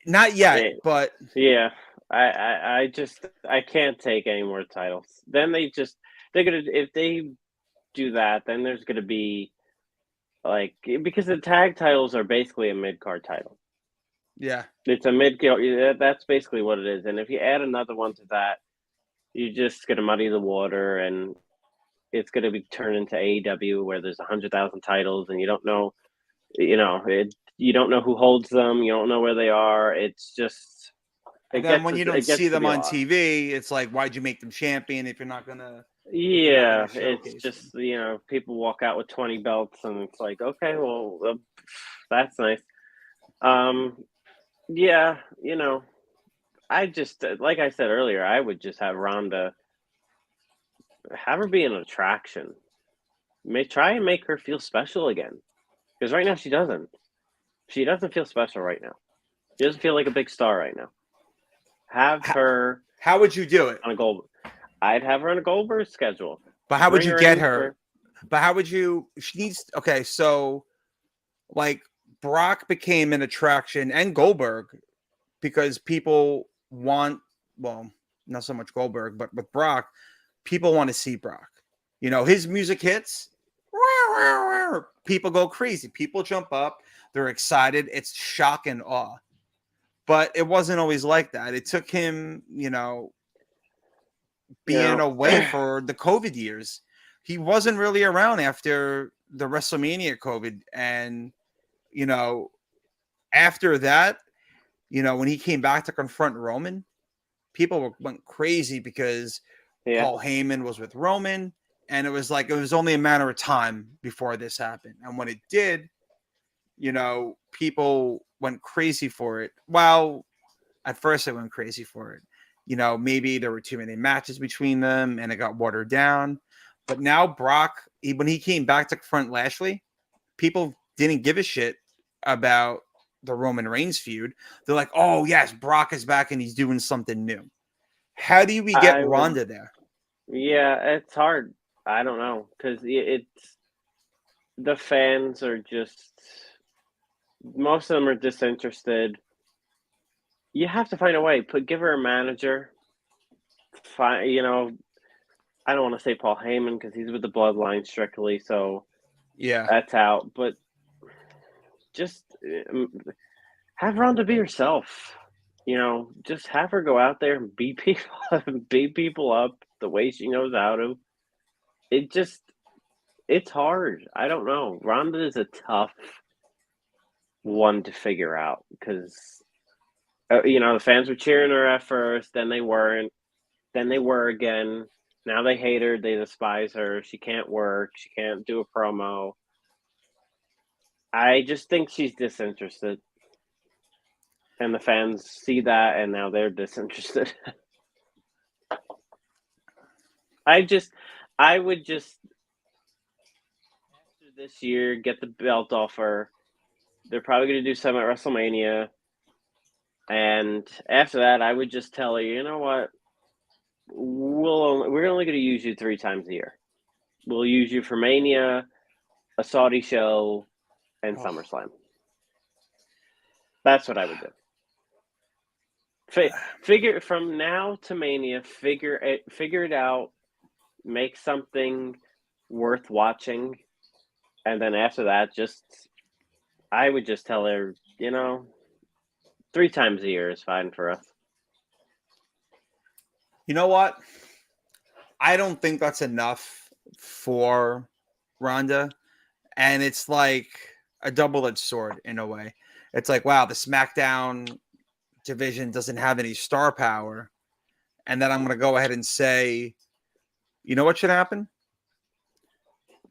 not yet, but... Yeah, I can't take any more titles. Then if they do that, then there's gonna be like, because the tag titles are basically a mid-card title. Yeah, it's a mid-card. That's basically what it is. And if you add another one to that, you're just gonna muddy the water, and it's gonna be turned into AEW where there's 100,000 titles, and you don't know, you don't know who holds them, you don't know where they are. It's just. And then when you don't see them on TV, it's like, why'd you make them champion if you're not gonna? Yeah, it's just, you know, people walk out with 20 belts, and it's like, okay, well, that's nice. Yeah, you know, I just, like I said earlier, I would just have Ronda, have her be an attraction. Try and make her feel special again, because right now she doesn't. She doesn't feel special right now. She doesn't feel like a big star right now. Have her. How would you do it? On a Goldberg. I'd have her on a Goldberg schedule. But how would you get her? But how would you? She needs. Okay, so like Brock became an attraction, and Goldberg, because people want. Well, not so much Goldberg, but with Brock, people want to see Brock. You know, his music hits. People go crazy. People jump up. They're excited. It's shock and awe. But it wasn't always like that. It took him, you know, being away for the COVID years. He wasn't really around after the WrestleMania COVID. And, you know, after that, you know, when he came back to confront Roman, people went crazy because Paul Heyman was with Roman. And it was like, it was only a matter of time before this happened. And when it did, you know, people went crazy for it. Well, at first they went crazy for it. You know, maybe there were too many matches between them and it got watered down. But now Brock, when he came back to confront Lashley, people didn't give a shit about the Roman Reigns feud. They're like, oh, yes, Brock is back and he's doing something new. How do we get Ronda there? Yeah, it's hard. I don't know, because the fans are just, most of them are disinterested. You have to find a way. Give her a manager. You know, I don't want to say Paul Heyman because he's with the Bloodline strictly, so yeah, that's out. But just have Ronda be herself. You know, just have her go out there and beat people up the way she knows how to. it's hard. I don't know. Ronda is a tough one to figure out because the fans were cheering her at first, then they weren't, then they were again. Now they hate her, they despise her. She can't work, she can't do a promo. I just think she's disinterested, and the fans see that, and now they're disinterested. I would just after this year get the belt off her. They're probably going to do some at WrestleMania. And after that, I would just tell her, you know what? We're only going to use you 3 times a year. We'll use you for Mania, a Saudi show, and SummerSlam. That's what I would do. Figure from now to Mania. Figure it out. Make something worth watching, and then after that, I would just tell her, 3 times a year is fine for us. You know what? I don't think that's enough for Ronda. And it's like a double-edged sword in a way. It's like, wow, the SmackDown division doesn't have any star power. And then I'm going to go ahead and say, you know what should happen?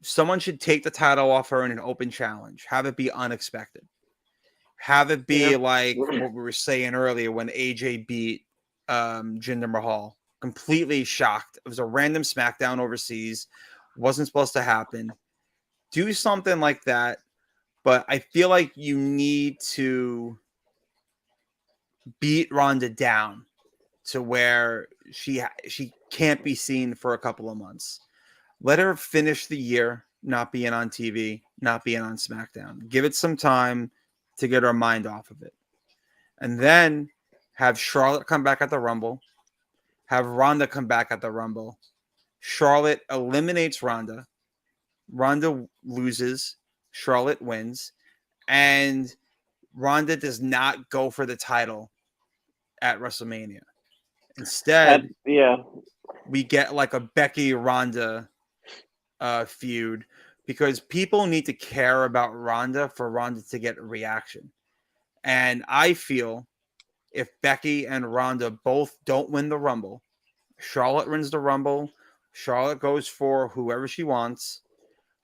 Someone should take the title off her in an open challenge. Have it be unexpected. Have it be like what we were saying earlier when AJ beat Jinder Mahal. Completely shocked. It was a random SmackDown overseas. Wasn't supposed to happen. Do something like that. But I feel like you need to beat Ronda down to where she can't be seen for a couple of months. Let her finish the year not being on TV, not being on SmackDown. Give it some time to get her mind off of it. And then have Charlotte come back at the Rumble. Have Ronda come back at the Rumble. Charlotte eliminates Ronda. Ronda loses. Charlotte wins. And Ronda does not go for the title at WrestleMania. Instead, we get like a Becky Ronda feud because people need to care about Ronda for Ronda to get a reaction. And I feel if Becky and Ronda both don't win the Rumble, Charlotte wins the Rumble, Charlotte goes for whoever she wants,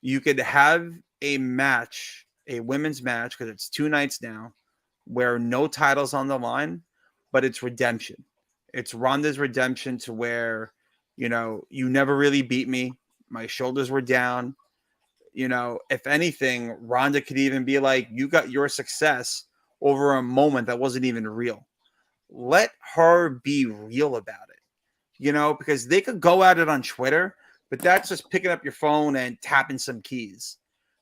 you could have a match, a women's match, because it's 2 nights now, where no title's on the line, but it's redemption. It's Ronda's redemption to where, you never really beat me. My shoulders were down. If anything, Ronda could even be like, you got your success over a moment that wasn't even real. Let her be real about it, because they could go at it on Twitter, but that's just picking up your phone and tapping some keys.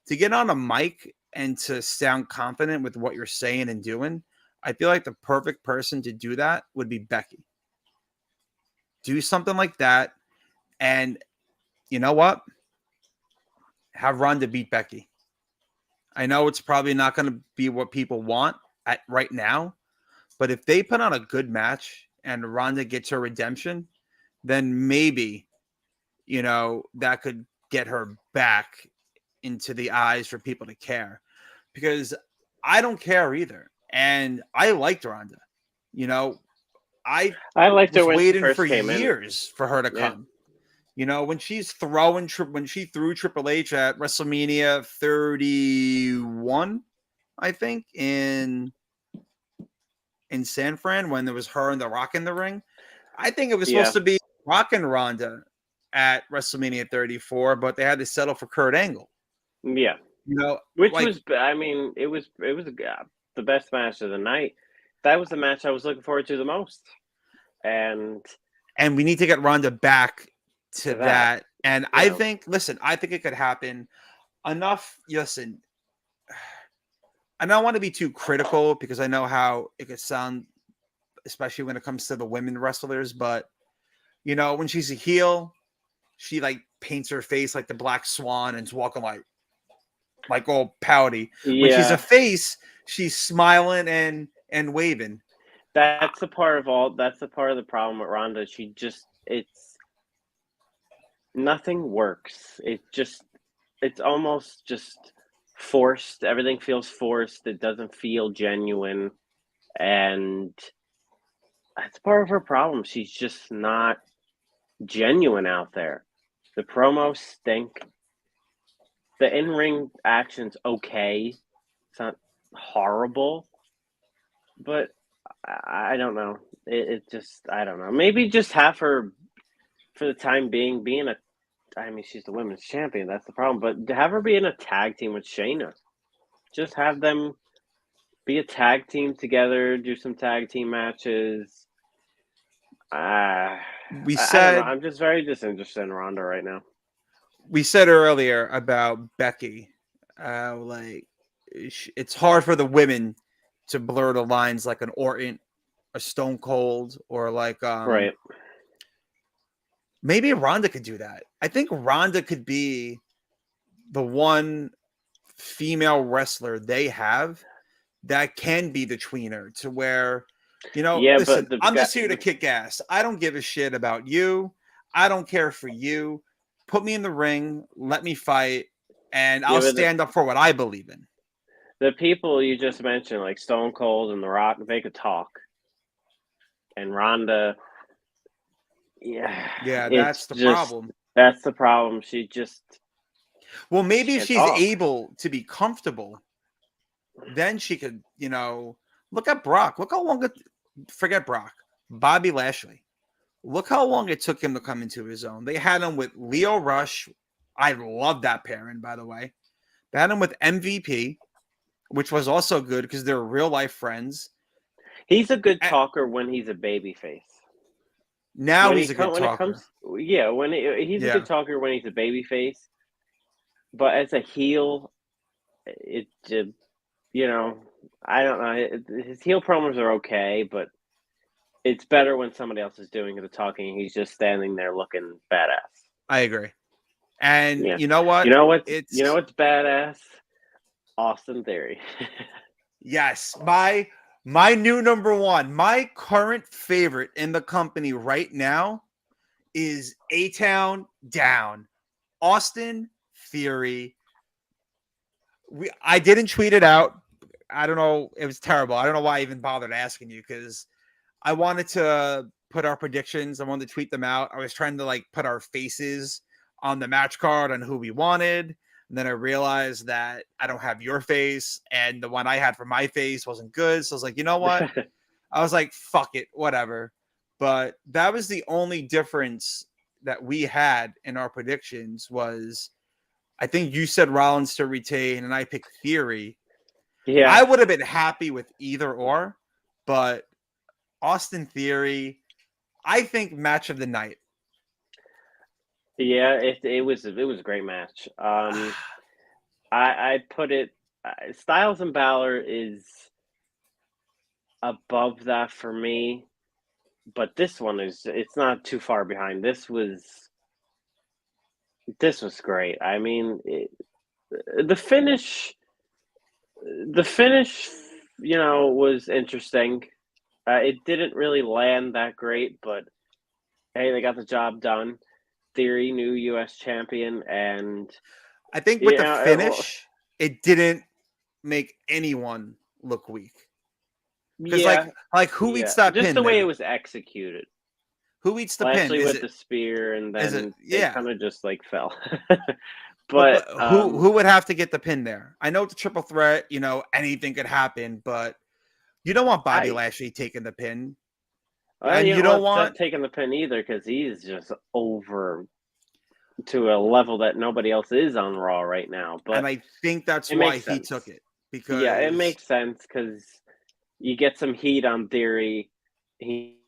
To get on a mic and to sound confident with what you're saying and doing, I feel like the perfect person to do that would be Becky. Do something like that. And you know what? Have Ronda beat Becky. I know it's probably not going to be what people want right now, but if they put on a good match and Ronda gets her redemption, then maybe, that could get her back into the eyes for people to care. Because I don't care either. And I liked Ronda. I liked her was when she waiting first for came years for her to come. When she's when she threw Triple H at WrestleMania 31, I think, in San Fran, when there was her and The Rock in the ring, I think it was supposed to be Rock and Ronda at WrestleMania 34, but they had to settle for Kurt Angle. Yeah. Which was, it was the best match of the night. That was the match I was looking forward to the most. And we need to get Ronda back to that. And I think it could happen. Listen, I don't want to be too critical because I know how it could sound, especially when it comes to the women wrestlers. But, when she's a heel, she like paints her face like the Black Swan and is walking like all pouty. Yeah. When she's a face, she's smiling and waving. That's the part of the problem with Ronda. nothing works. It's almost just forced. Everything feels forced. It doesn't feel genuine, and that's part of her problem. She's just not genuine out there. The promos stink. The in-ring action's okay. It's not horrible, but I don't know. It just, I don't know. Maybe just have her, for the time being I mean, she's the women's champion. That's the problem. But to have her be in a tag team with Shayna. Just have them be a tag team together, do some tag team matches. We I don't know. said I'm just very disinterested in Ronda right now. we said earlier about Becky, like it's hard for the women to blur the lines like an Orton, a Stone Cold, or like Right. maybe Ronda could do that. I think Ronda could be the one female wrestler they have that can be the tweener to where, Yeah, listen, but I'm just here to kick ass. I don't give a shit about you. I don't care for you. Put me in the ring, let me fight, and I'll but stand up for what I believe in. the people you just mentioned, like Stone Cold and The Rock, they could talk. And Ronda, Yeah, that's the problem. That's the problem. She just Well, maybe if can't she's talk. able to be comfortable, then she could, look at Brock. Look how long forget Brock. Bobby Lashley. Look how long it took him to come into his own. They had him with Leo Rush. I love that pairing, by the way. They had him with MVP, which was also good because they're real life friends. He's a good talker when he's a babyface. Now When he's a good talker. He's a good talker when he's a babyface. But as a heel, I don't know. His heel promos are okay, but it's better when somebody else is doing the talking and he's just standing there looking badass. I agree. And Yeah. you know what? You know what's badass? Austin Theory. Yes, my new number one, my current favorite in the company right now is A-Town Down. Austin Theory. I didn't tweet it out. I don't know. It was terrible. I don't know why I even bothered asking you because I wanted to put our predictions. I wanted to tweet them out. I was trying to put our faces on the match card on who we wanted. And then I realized that I don't have your face and the one I had for my face wasn't good. So I was like, you know what? I was like, fuck it, whatever. But that was the only difference that we had in our predictions was I think you said Rollins to retain and I picked Theory. Yeah. I would have been happy with either or, but Austin Theory, I think match of the night. Yeah, it was a great match. I put it Styles and Balor is above that for me, but this one it's not too far behind. This was great. I mean, the finish was interesting. It didn't really land that great, but hey, they got the job done. Theory, new U.S. champion, and I think with the finish, it didn't make anyone look weak. Because who eats that pin? Just the way it was executed. Who eats the Lashley pin? with the spear, and then it kind of just fell. but who would have to get the pin there? I know it's a triple threat. Anything could happen, but you don't want Bobby Lashley taking the pin. And you don't want taking the pin either because he's just over to a level that nobody else is on Raw right now. But and I think that's why he took it. Because it makes sense because you get some heat on Theory. He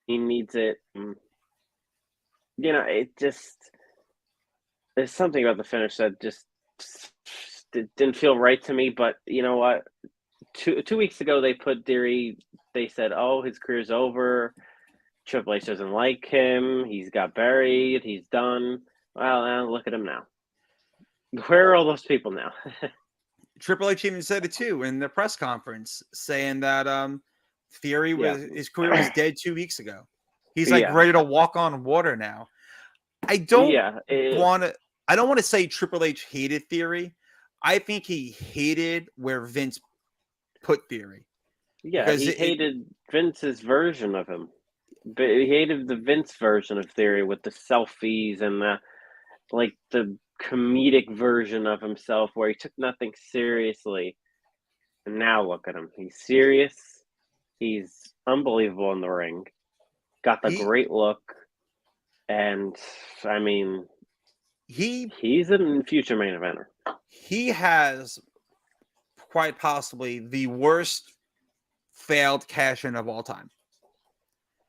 needs it. It just there's something about the finish that just didn't feel right to me. But you know what? 2 weeks ago they put Theory. They said, "Oh, his career's over. Triple H doesn't like him. He's got buried. He's done." Well, now look at him now. Where are all those people now? Triple H even said it too in the press conference, saying that Theory his career was dead 2 weeks ago. He's ready to walk on water now. I don't Yeah, want to. I don't want to say Triple H hated Theory. I think he hated where Vince put Theory yeah, because he hated Vince's version of him. But he hated the Vince version of Theory with the selfies and the comedic version of himself where he took nothing seriously. And now look at him. He's serious. He's unbelievable in the ring. Got the he great look. And I mean, he he's a future main eventer. he has quite possibly the worst failed cash in of all time.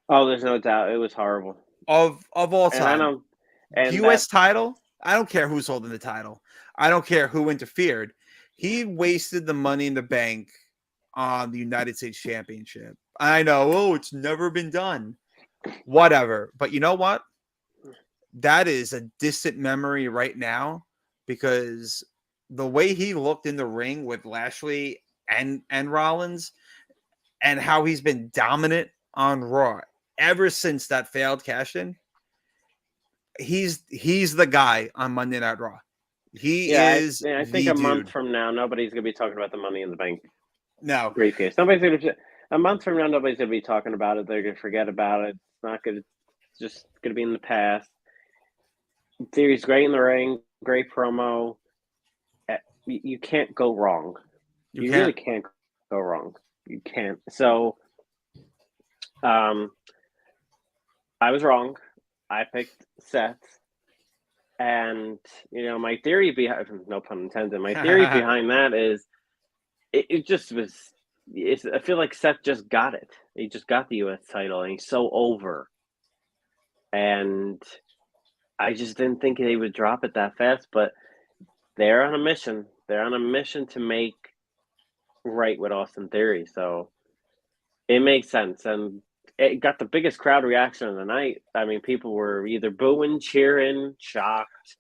Oh, there's no doubt. It was horrible. Of all And I time. don't. And US title, I don't care who's holding the title. I don't care who interfered. He wasted the money in the bank on the United States Championship. I know, oh, it's never been done. Whatever. But you know what? That is a distant memory right now because the way he looked in the ring with Lashley and Rollins and how he's been dominant on Raw ever since that failed cash in, he's the guy on Monday Night Raw. He is. I think the a month dude. from now, nobody's gonna be talking about the Money in the Bank No, briefcase. Nobody's gonna. A month from now, nobody's gonna be talking about it. They're gonna forget about it. It's not gonna. It's just gonna be in the past. Theory's great in the ring. Great promo. You can't go wrong. You really can't go wrong. You can't. So, I was wrong. I picked Seth. And my theory behind, no pun intended, my theory behind that is it just was. I feel like Seth just got it. He just got the U.S. title, and he's so over. And I just didn't think they would drop it that fast. But they're on a mission. They're on a mission to make right with Austin Theory. So it makes sense, and it got the biggest crowd reaction of the night. I mean, people were either booing, cheering, shocked.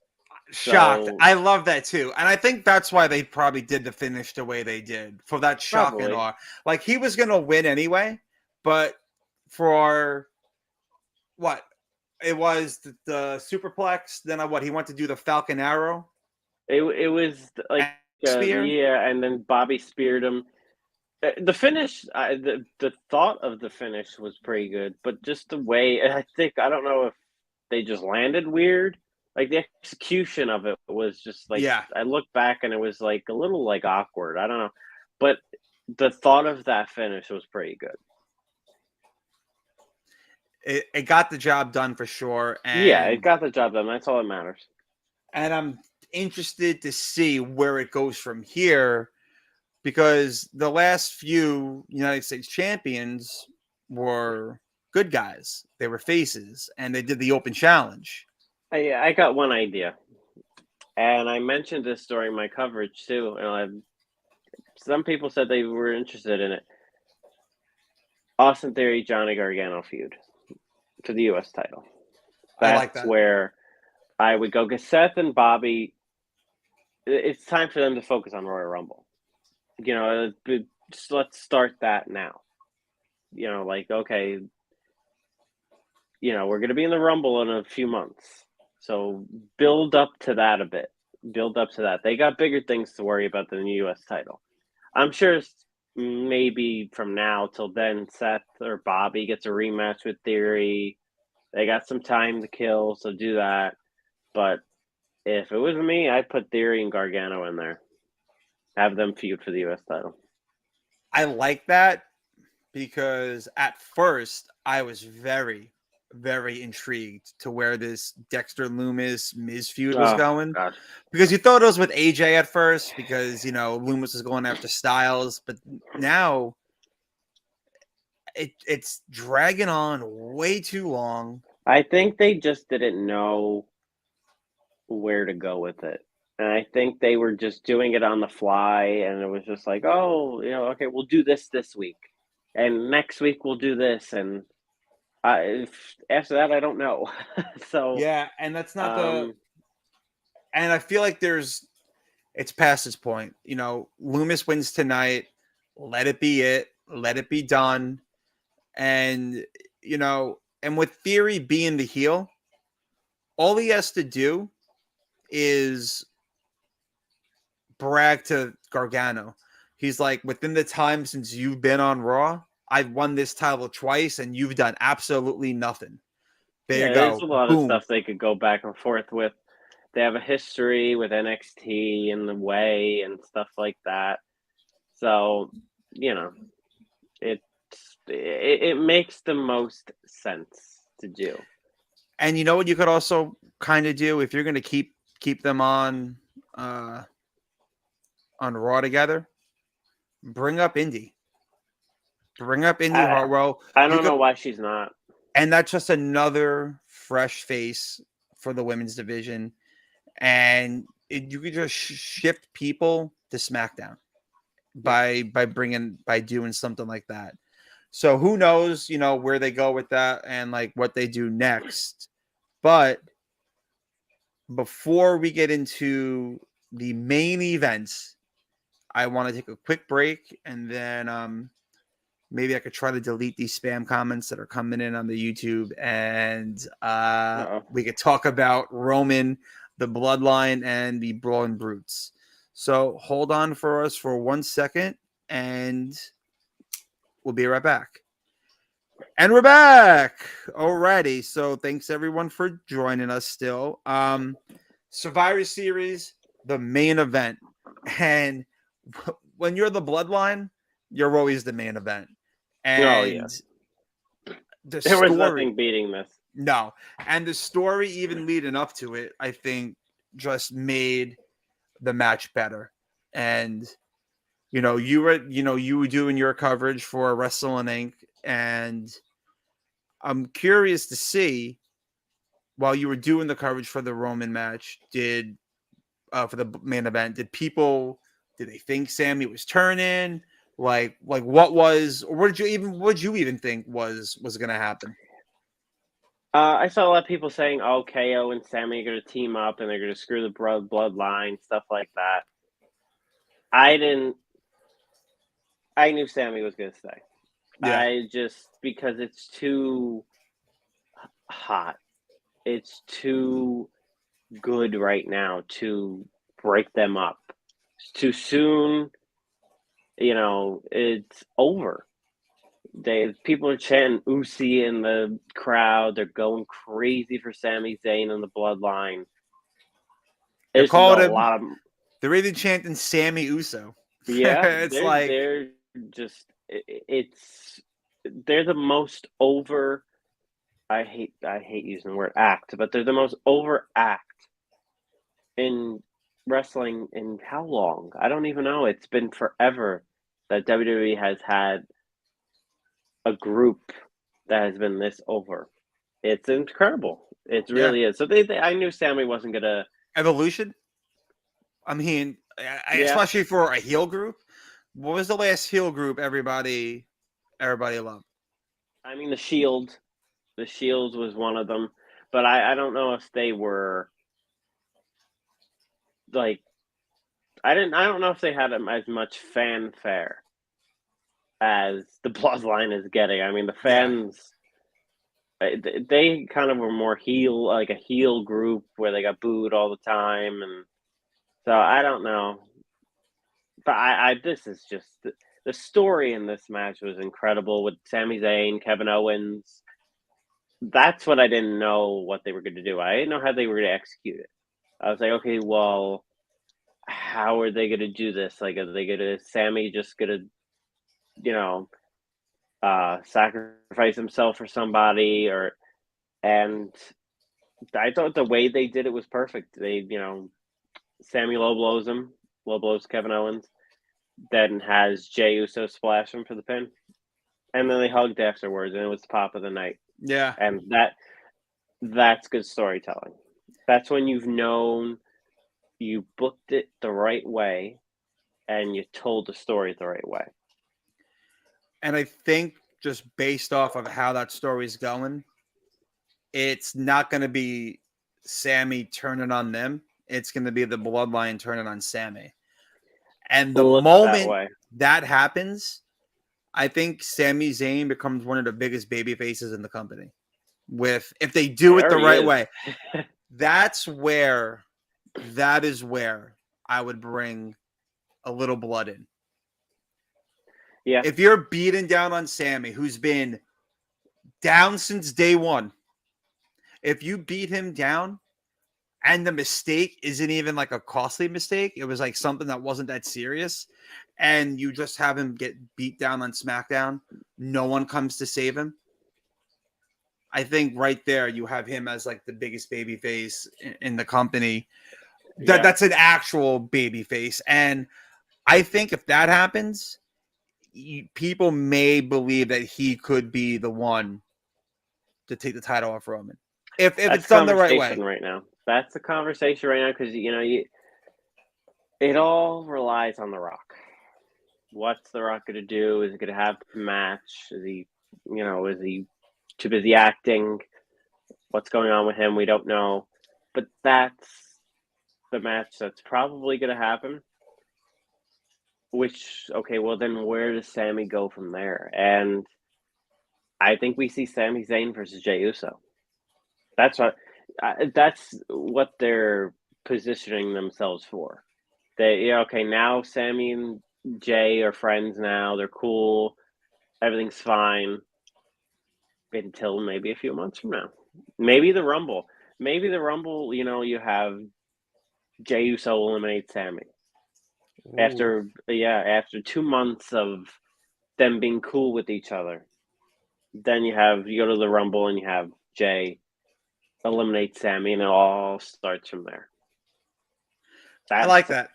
shocked. So, I love that too, and I think that's why they probably did the finish the way they did for that shock and Probably. awe. Like he was gonna win anyway, but for what it was the superplex. Then what he went to do the Falcon Arrow. it was like Spear. yeah, and then Bobby speared him. The finish, the thought of the finish was pretty good, but just the way I don't know if they just landed weird. Like the execution of it was just like I looked back and it was like a little like awkward. I don't know, but the thought of that finish was pretty good. It got the job done for sure. And yeah, it got the job done. That's all that matters. And I'm interested to see where it goes from here because the last few United States champions were good guys. They were faces, and they did the open challenge. I got one idea, and I mentioned this during my coverage too. Some people said they were interested in it. Austin Theory, Johnny Gargano feud for the U.S. title. I like That's that. where I would go. Because Seth and Bobby, it's time for them to focus on Royal Rumble. Let's start that now. Okay, we're going to be in the Rumble in a few months. So build up to that a bit. Build up to that. They got bigger things to worry about than the U.S. title. I'm sure maybe from now till then, Seth or Bobby gets a rematch with Theory. They got some time to kill, so do that. But if it was me, I'd put Theory and Gargano in there. Have them feud for the U.S. title. I like that because at first I was very, very intrigued to where this Dexter Loomis Miz feud was going. God. Because you thought it was with AJ at first because, Loomis is going after Styles. But now it's dragging on way too long. I think they just didn't know where to go with it. And I think they were just doing it on the fly. And it was just like, okay, we'll do this week. And next week we'll do this. And after that, I don't know. So yeah, and that's not and I feel like it's past this point. Loomis wins tonight. Let it be it. Let it be done. And and with Theory being the heel, all he has to do is brag to Gargano. He's like, within the time since you've been on Raw, I've won this title twice, and you've done absolutely nothing. There you there's go. a lot of Boom. stuff they could go back and forth with. They have a history with NXT and the way and stuff like that. So, it makes the most sense to do. And you know what you could also kind of do if you're going to keep them on Raw together? Bring up Indy. Bring up Indy Hartwell. I don't know why she's not. And that's just another fresh face for the women's division. And you could just shift people to SmackDown by doing something like that. So who knows, where they go with that and like what they do next. But before we get into the main events, I want to take a quick break, and then maybe I could try to delete these spam comments that are coming in on the YouTube, and we could talk about Roman, the Bloodline, and the Brawling Brutes. So hold on for us for 1 second, and we'll be right back. And we're back already. So thanks everyone for joining us still. Survivor Series, the main event. And when you're the Bloodline, you're always the main event. And there was nothing beating this. No. And the story even leading up to it, I think, just made the match better. And you were doing your coverage for Rasslin Inc. And I'm curious to see, while you were doing the coverage for the Roman match, for the main event, did they think Sammy was turning? Like what did you even think was going to happen? I saw a lot of people saying, KO and Sammy are going to team up and they're going to screw the bloodline, stuff like that. I knew Sammy was going to stay. Yeah. Because it's too hot. It's too good right now to break them up. It's too soon. It's over. People are chanting Usi in the crowd. They're going crazy for Sami Zayn and the Bloodline. They're even chanting Sammy Uso. Yeah, they're the most over. I hate using the word act, but they're the most over act in wrestling in how long? I don't even know. It's been forever that WWE has had a group that has been this over. It's incredible. It really is. So I knew Sammy wasn't gonna Evolution. I mean, especially for a heel group. What was the last heel group everybody loved? I mean, the Shield. The Shield was one of them, but I don't know if they were like. I don't know if they had as much fanfare as the Bloodline is getting. I mean, the fans, they kind of were more heel, like a heel group where they got booed all the time. And so I don't know. But this is just, the story in this match was incredible with Sami Zayn, Kevin Owens. That's what I didn't know what they were going to do. I didn't know how they were going to execute it. I was like, okay, well, how are they going to do this? Like, are they going to, Sammy just going to, sacrifice himself for somebody, and I thought the way they did it was perfect. They, Sammy low blows Kevin Owens, then has Jey Uso splash him for the pin, and then they hugged afterwards, and it was the pop of the night. Yeah, and that's good storytelling. That's when you've known you booked it the right way, and you told the story the right way. And I think just based off of how that story's going, it's not going to be Sammy turning on them. It's going to be the Bloodline turning on Sammy. And the moment that happens, I think Sami Zayn becomes one of the biggest baby faces in the company. If they do it the right way. that is where I would bring a little blood in. Yeah. If you're beating down on Sammy, who's been down since day one, if you beat him down and the mistake isn't even like a costly mistake, it was like something that wasn't that serious, and you just have him get beat down on SmackDown, no one comes to save him. I think right there you have him as like the biggest baby face in the company. That's an actual baby face. And I think if that happens, people may believe that he could be the one to take the title off Roman. If it's done the right way. Right now. That's the conversation right now, because it all relies on The Rock. What's The Rock going to do? Is he going to have the match? Is he too busy acting? What's going on with him? We don't know. But that's the match that's probably going to happen. Well, then where does Sammy go from there? And I think we see Sami Zayn versus Jey Uso. That's what they're positioning themselves for. Now Sammy and Jay are friends now. They're cool. Everything's fine. Until maybe a few months from now. Maybe the Rumble. You have Jey Uso eliminate Sammy. Ooh. After 2 months of them being cool with each other. Then you go to the Rumble and you have Jay eliminate Sammy, and it all starts from there. I like that.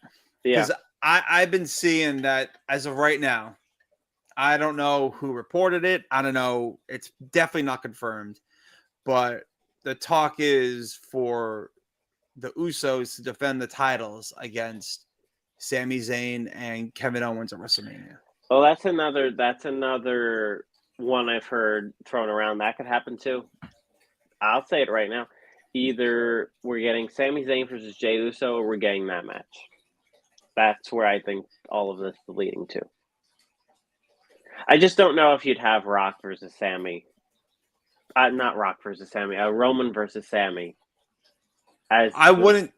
Yeah. Because I've been seeing that as of right now. I don't know who reported it. I don't know. It's definitely not confirmed. But the talk is for the Usos to defend the titles against Sami Zayn and Kevin Owens at WrestleMania. Well, that's another one I've heard thrown around. That could happen too. I'll say it right now. Either we're getting Sami Zayn versus Jey Uso, or we're getting that match. That's where I think all of this is leading to. I just don't know if you'd have Rock versus Sammy. Not Rock versus Sammy. Roman versus Sammy. I wouldn't.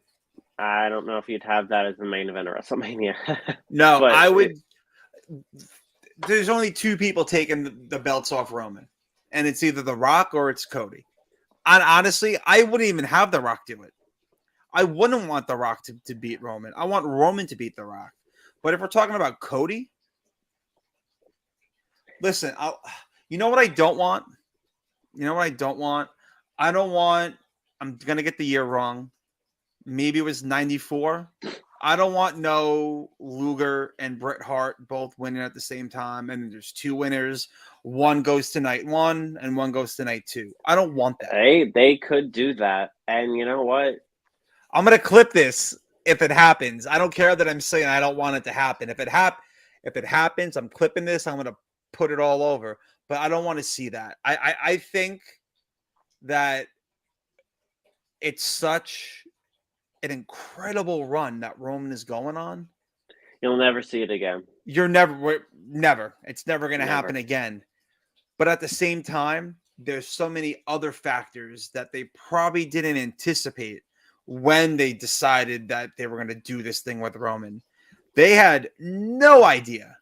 I don't know if you'd have that as the main event of WrestleMania. No, I would. There's only two people taking the belts off Roman, and it's either The Rock or it's Cody. And honestly, I wouldn't even have The Rock do it. I wouldn't want The Rock to beat Roman. I want Roman to beat The Rock. But if we're talking about Cody, listen, you know what I don't want? I'm going to get the year wrong. Maybe it was 94. I don't want no Luger and Bret Hart both winning at the same time. And there's two winners. One goes to night 1 and one goes to night 2. I don't want that. They could do that. And you know what? I'm going to clip this if it happens. I don't care that I'm saying I don't want it to happen. If it happens, I'm clipping this. I'm going to put it all over. But I don't want to see that. I think that it's such an incredible run that Roman is going on. You'll never see it again. Never. It's never going to happen again. But at the same time, there's so many other factors that they probably didn't anticipate when they decided that they were going to do this thing with Roman. They had no idea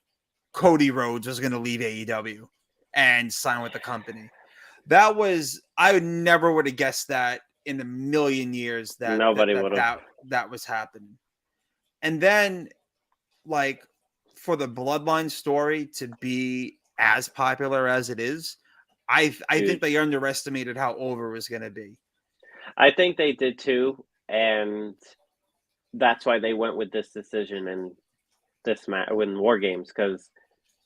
Cody Rhodes was going to leave AEW and sign with the company. I never would have guessed that in a million years that nobody would have. That was happening. And then, like, for the Bloodline story to be as popular as it is, I think they underestimated how over it was going to be. I think they did too, and that's why they went with this decision and this match in War Games, because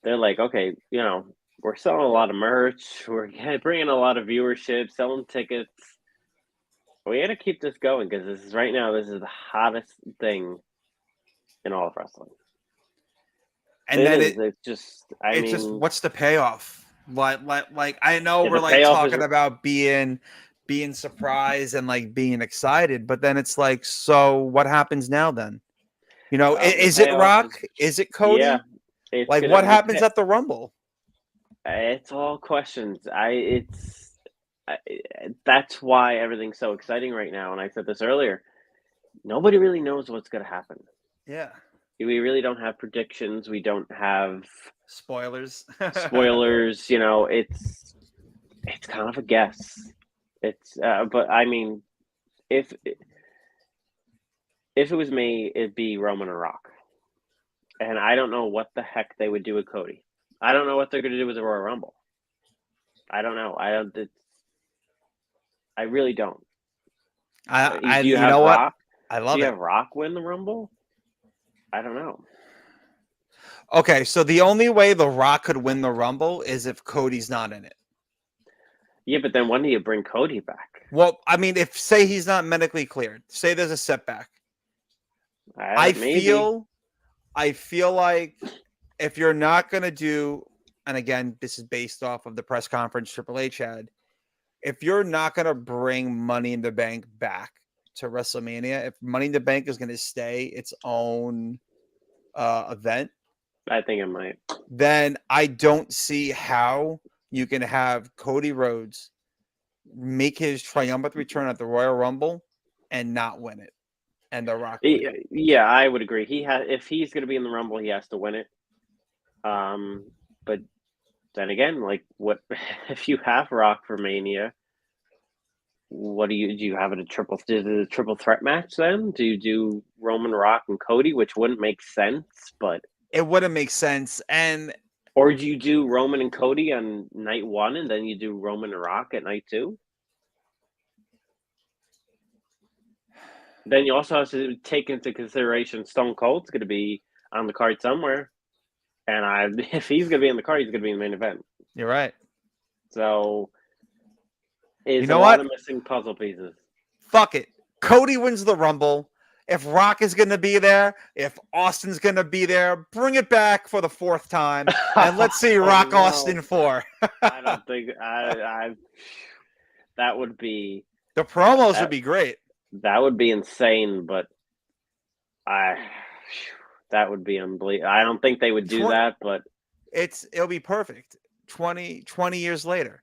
they're like, okay, we're selling a lot of merch, we're bringing a lot of viewership, selling tickets. We got to keep this going because this is the hottest thing in all of wrestling. And it's just what's the payoff? Like I know we're like talking about being surprised and like being excited, but then it's like, so what happens now then? Is it Rock? Is it Cody? Yeah, what happens at the Rumble? It's all questions. that's why everything's so exciting right now. And I said this earlier. Nobody really knows what's going to happen. Yeah. We really don't have predictions. We don't have Spoilers. spoilers. It's kind of a guess. But I mean, if it was me, it'd be Roman and Rock. And I don't know what the heck they would do with Cody. I don't know what they're going to do with the Royal Rumble. I don't know. I really don't. Do you you have know what? Rock? I Do love you it. have Rock win the Rumble? I don't know. Okay, so the only way The Rock could win the Rumble is if Cody's not in it. Yeah, but then when do you bring Cody back? Well, I mean, if say he's not medically cleared, say there's a setback. I Maybe. feel like if you're not gonna do, and again, this is based off of the press conference Triple H had, if you're not gonna bring Money in the Bank back to WrestleMania, if Money in the Bank is gonna stay its own event, I think it might. then I don't see how you can have Cody Rhodes make his triumphant return at the Royal Rumble and not win it, and The Rock win it. Yeah, I would agree. If he's going to be in the Rumble, he has to win it. But then again, like, what if you have Rock for Mania? What do you have it a triple threat match then? Do you do Roman, Rock, and Cody, which wouldn't make sense, but It wouldn't make sense. or do you do Roman and Cody on night 1 and then you do Roman and Rock at night 2? Then you also have to take into consideration Stone Cold's going to be on the card somewhere, and if he's going to be in the card, he's going to be in the main event. You're right. So, it's know a lot what? of missing puzzle pieces. Fuck it. Cody wins the Rumble. If Rock is going to be there, if Austin's going to be there, bring it back for the 4th time, and let's see Rock no. Austin 4. I don't think that would be The promos would be great. That would be insane, but that would be unbelievable. I don't think they would do that, but it'll be perfect. 20 years later.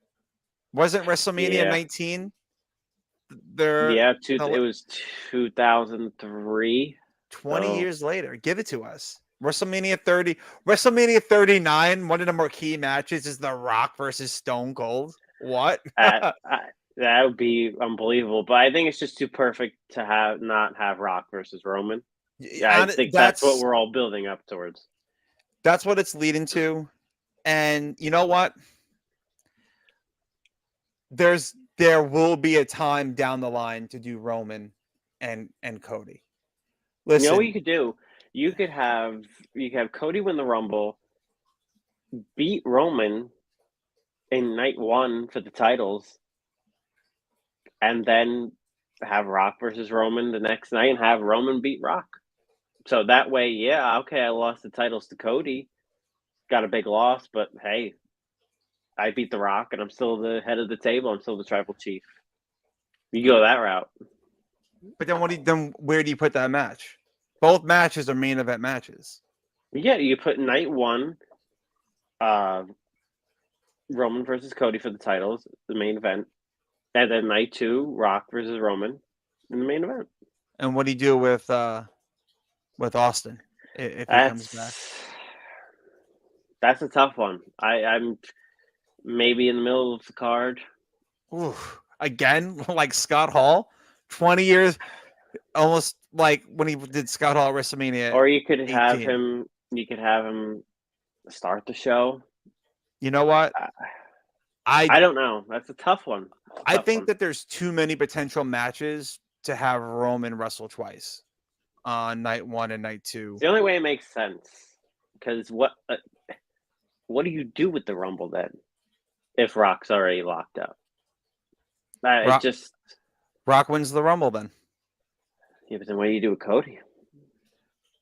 Wasn't WrestleMania 19? It was 2003. 20 years later. Give it to us. WrestleMania 30. WrestleMania 39, one of the more key matches is The Rock versus Stone Cold. What? That would be unbelievable, but I think it's just too perfect to not have Rock versus Roman. I think that's what we're all building up towards. That's what it's leading to. And you know what? There will be a time down the line to do Roman and Cody. Listen, you know what you could do? You could have Cody win the Rumble, beat Roman in night 1 for the titles, and then have Rock versus Roman the next night and have Roman beat Rock. So that way, I lost the titles to Cody. Got a big loss, but hey, I beat The Rock and I'm still the head of the table. I'm still the tribal chief. You go that route. But then where do you put that match? Both matches are main event matches. Yeah, you put night 1, Roman versus Cody for the titles, the main event. And then night 2, Rock versus Roman in the main event. And what do you do with Austin if he comes back? That's a tough one. I'm maybe in the middle of the card. Ooh, again, like Scott Hall, 20 years, almost like when he did Scott Hall at WrestleMania. Or you could 18. have him. You could have him start the show. You know what? I don't know. That's a tough one. I think that there's too many potential matches to have Roman wrestle twice on night 1 and night 2. It's the only way it makes sense. Because what do you do with the Rumble then? If Rock's already locked up, Rock wins the Rumble then. Yeah, but then what do you do with Cody?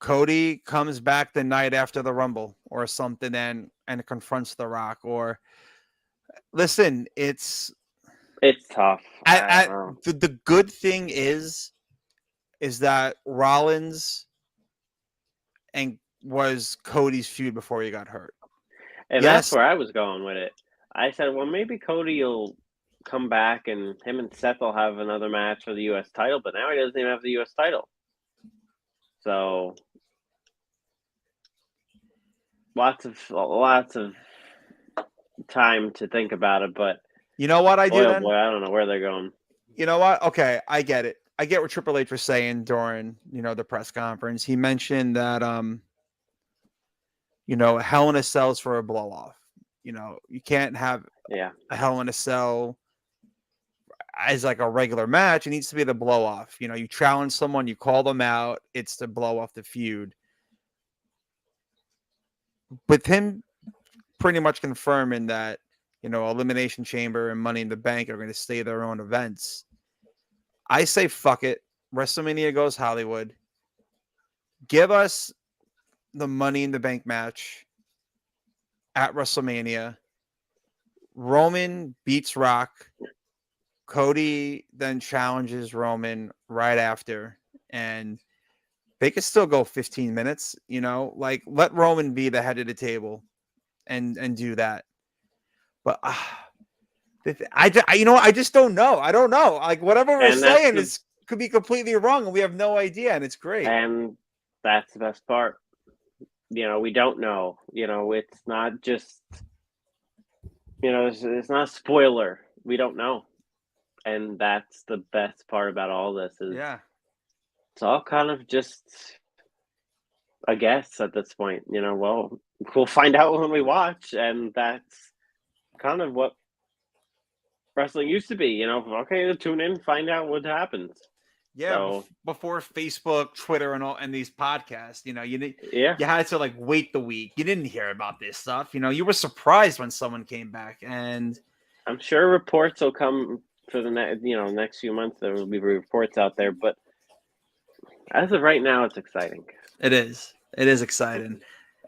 Cody comes back the night after the Rumble or something and confronts The Rock. Or listen, it's tough. The good thing is that Rollins was Cody's feud before he got hurt. And that's where I was going with it. I said, well, maybe Cody will come back, and him and Seth will have another match for the U.S. title. But now he doesn't even have the U.S. title. So lots of time to think about it. But You know what I boy, do oh then? boy, I don't know where they're going. You know what? Okay, I get it. I get what Triple H was saying during, the press conference. He mentioned that Hell in a Cell's for a blow off. You can't have Yeah, a Hell in a Cell as like a regular match. It needs to be the blow off. You challenge someone, you call them out, it's to blow off the feud. With him pretty much confirming that, Elimination Chamber and Money in the Bank are going to stay their own events. I say fuck it. WrestleMania goes Hollywood. Give us the Money in the Bank match at WrestleMania. Roman beats Rock. Cody then challenges Roman right after. And they could still go 15 minutes, like let Roman be the head of the table and do that. But I just don't know. I don't know. Like whatever we're and that's saying could be completely wrong, and we have no idea, and it's great. And that's the best part. We don't know. It's not just. It's not a spoiler. We don't know, and that's the best part about all this. Is it's all kind of just a guess at this point. Well, we'll find out when we watch, and that's kind of what wrestling used to be. Okay, tune in, find out what happens. Yeah, So, before Facebook, Twitter, and these podcasts, you yeah, had to like wait the week. You didn't hear about this stuff. You were surprised when someone came back, and I'm sure reports will come for the next few months. There will be reports out there, but as of right now, it's exciting. It is exciting,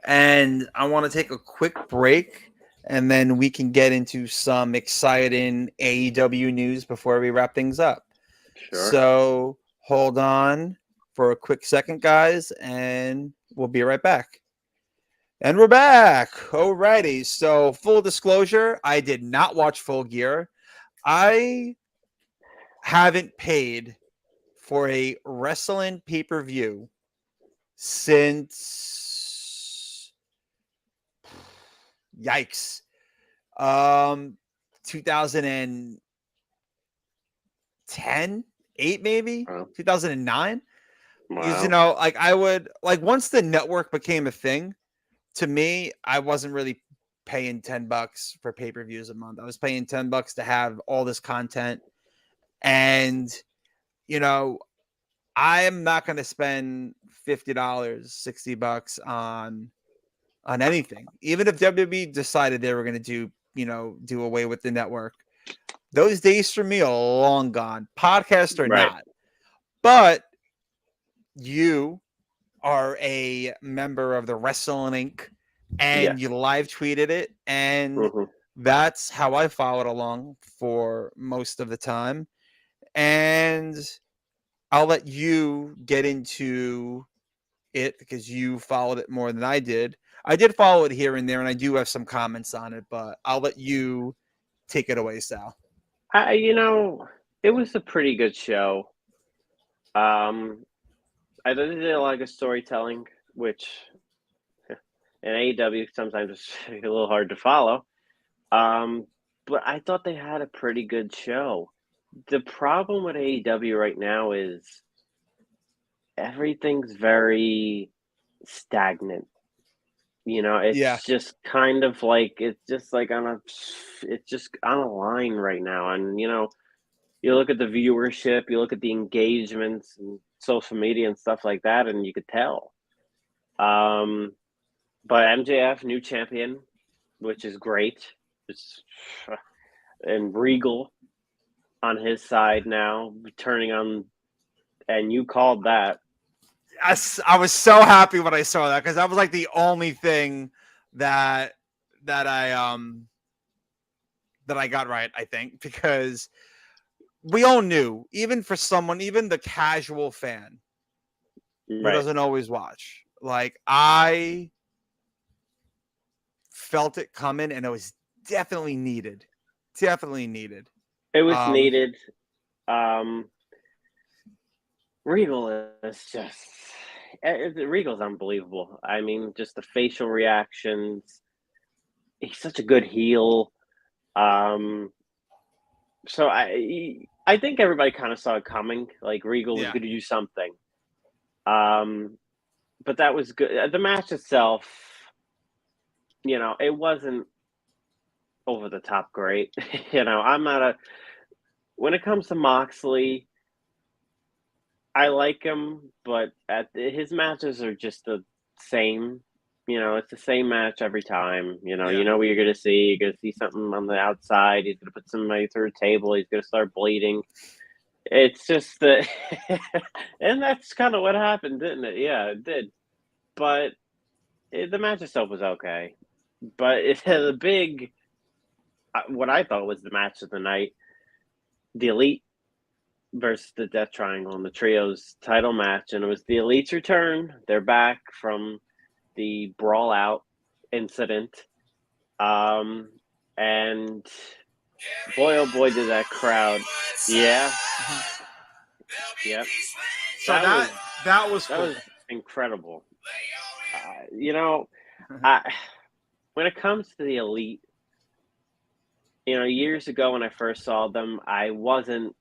and I want to take a quick break, and then we can get into some exciting AEW news before we wrap things up. Sure. So hold on for a quick second, guys, and we'll be right back. And we're back. Alrighty. So full disclosure, I did not watch Full Gear. I haven't paid for a wrestling pay-per-view since 2010, 8 maybe, 2009. Wow. Like I would once the network became a thing, to me, I wasn't really paying $10 for pay-per-views a month. I was paying $10 to have all this content. And, I am not going to spend $50, $60 on anything. Even if WWE decided they were going to do away with the network. Those days for me are long gone. Podcast or not. But you are a member of the Wrestling Inc. and you live tweeted it, and that's how I followed along for most of the time. And I'll let you get into it because you followed it more than I did. I did follow it here and there, and I do have some comments on it, but I'll let you take it away, Sal. It was a pretty good show. I did a lot of storytelling, which in AEW sometimes is a little hard to follow. But I thought they had a pretty good show. The problem with AEW right now is everything's very stagnant. It's just kind of like it's just on a line right now. And you look at the viewership, you look at the engagements and social media and stuff like that, and you could tell. But MJF, new champion, which is great. And Regal on his side now, turning on, and you called that. I was so happy when I saw that because that was like the only thing that I got right, I think, because we all knew, even for someone, even the casual fan who doesn't always watch, like I felt it coming, and it was definitely needed. It was needed. Regal is just Regal's unbelievable. I mean, just the facial reactions. He's such a good heel. So I think everybody kind of saw it coming. Like Regal was going to do something. But that was good. The match itself, it wasn't over the top great. I'm not when it comes to Moxley, I like him, but his matches are just the same. It's the same match every time. You know what you're gonna see. You're gonna see something on the outside. He's gonna put somebody through a table. He's gonna start bleeding. It's just that, and that's kind of what happened, didn't it? Yeah, it did. But the match itself was okay. But the big, what I thought was the match of the night, the Elite versus the Death Triangle in the Trios title match, and it was the Elite's return. They're back from the Brawl Out incident, and boy, oh boy, did that crowd, yep. So that was incredible. When it comes to the Elite, years ago when I first saw them, I wasn't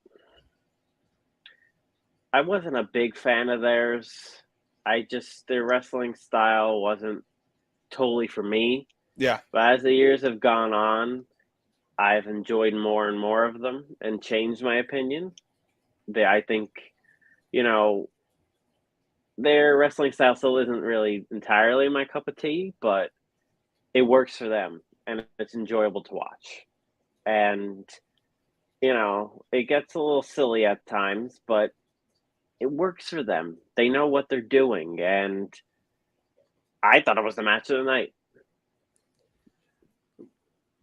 a big fan of theirs. Their wrestling style wasn't totally for me. Yeah. But as the years have gone on, I've enjoyed more and more of them and changed my opinion. I think, their wrestling style still isn't really entirely my cup of tea, but it works for them and it's enjoyable to watch. And, it gets a little silly at times, but it works for them. They know what they're doing, and I thought it was the match of the night.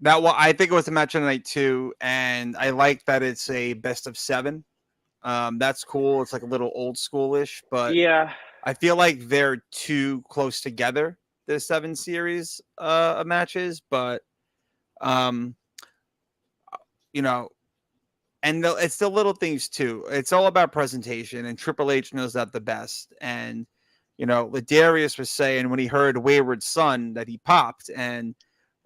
I think it was the match of the night too, and I like that it's a best of 7. That's cool. It's like a little old schoolish, but yeah, I feel like they're too close together. The 7 series of matches, but and it's the little things too. It's all about presentation, and Triple H knows that the best. And Ladarius was saying when he heard Wayward Son that he popped. And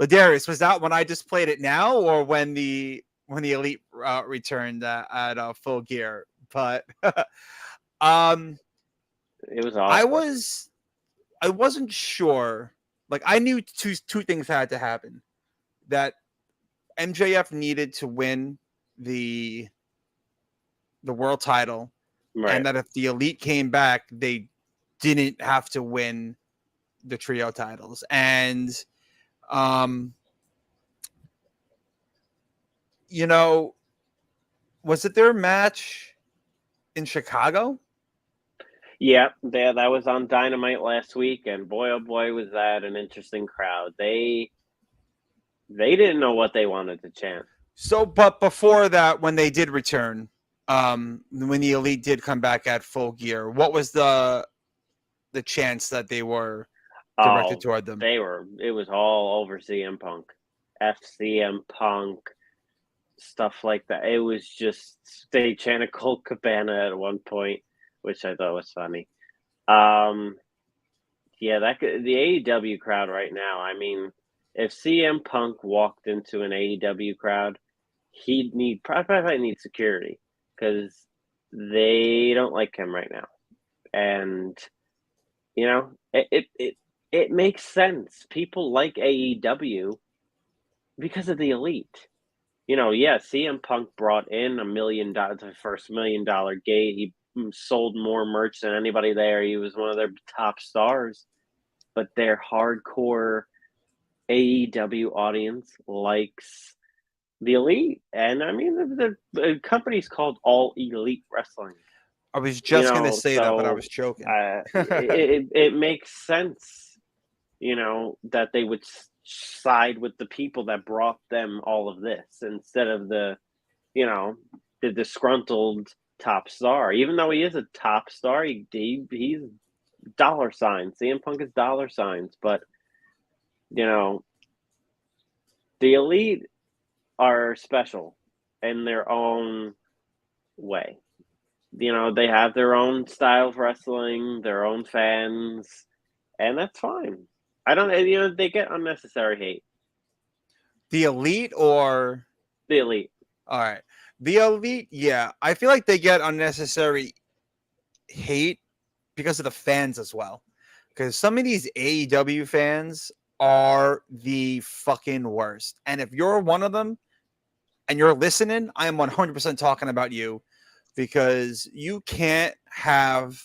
Ladarius, was that when I just played it now, or when the Elite returned at Full Gear? But it was awesome. I wasn't sure. Like, I knew two things had to happen. That MJF needed to win the world title, right, and that if the Elite came back, they didn't have to win the trio titles. And was it their match in Chicago? Yeah, that was on Dynamite last week, and boy, oh boy, was that an interesting crowd. They didn't know what they wanted to chant. So, but before that, when they did return, when the Elite did come back at Full Gear, what was the chance that they were directed toward them? It was all over CM Punk, FCM Punk, stuff like that. It was just, they chanted Colt Cabana at one point, which I thought was funny. Yeah, the AEW crowd right now, I mean, if CM Punk walked into an AEW crowd, he'd probably need security, because they don't like him right now. And it makes sense. People like AEW because of the Elite. Yeah, CM Punk brought in $1 million, the first $1 million gate. He sold more merch than anybody there. He was one of their top stars. But their hardcore AEW audience likes the Elite. And I mean, the company's called All Elite Wrestling. I was just going to say that, but I was joking. It makes sense, that they would side with the people that brought them all of this instead of the disgruntled top star. Even though he is a top star, he's dollar signs. CM Punk is dollar signs, but the Elite are special. in their own way. You know, they have their own style of wrestling, their own fans, and that's fine. I don't, you know, they get unnecessary hate. The Elite or The Elite. all right, the Elite. Yeah, I feel like they get unnecessary hate because of the fans as well. Because some of these AEW fans are the fucking worst, and if you're one of them and you're listening, I am 100% talking about you because you can't have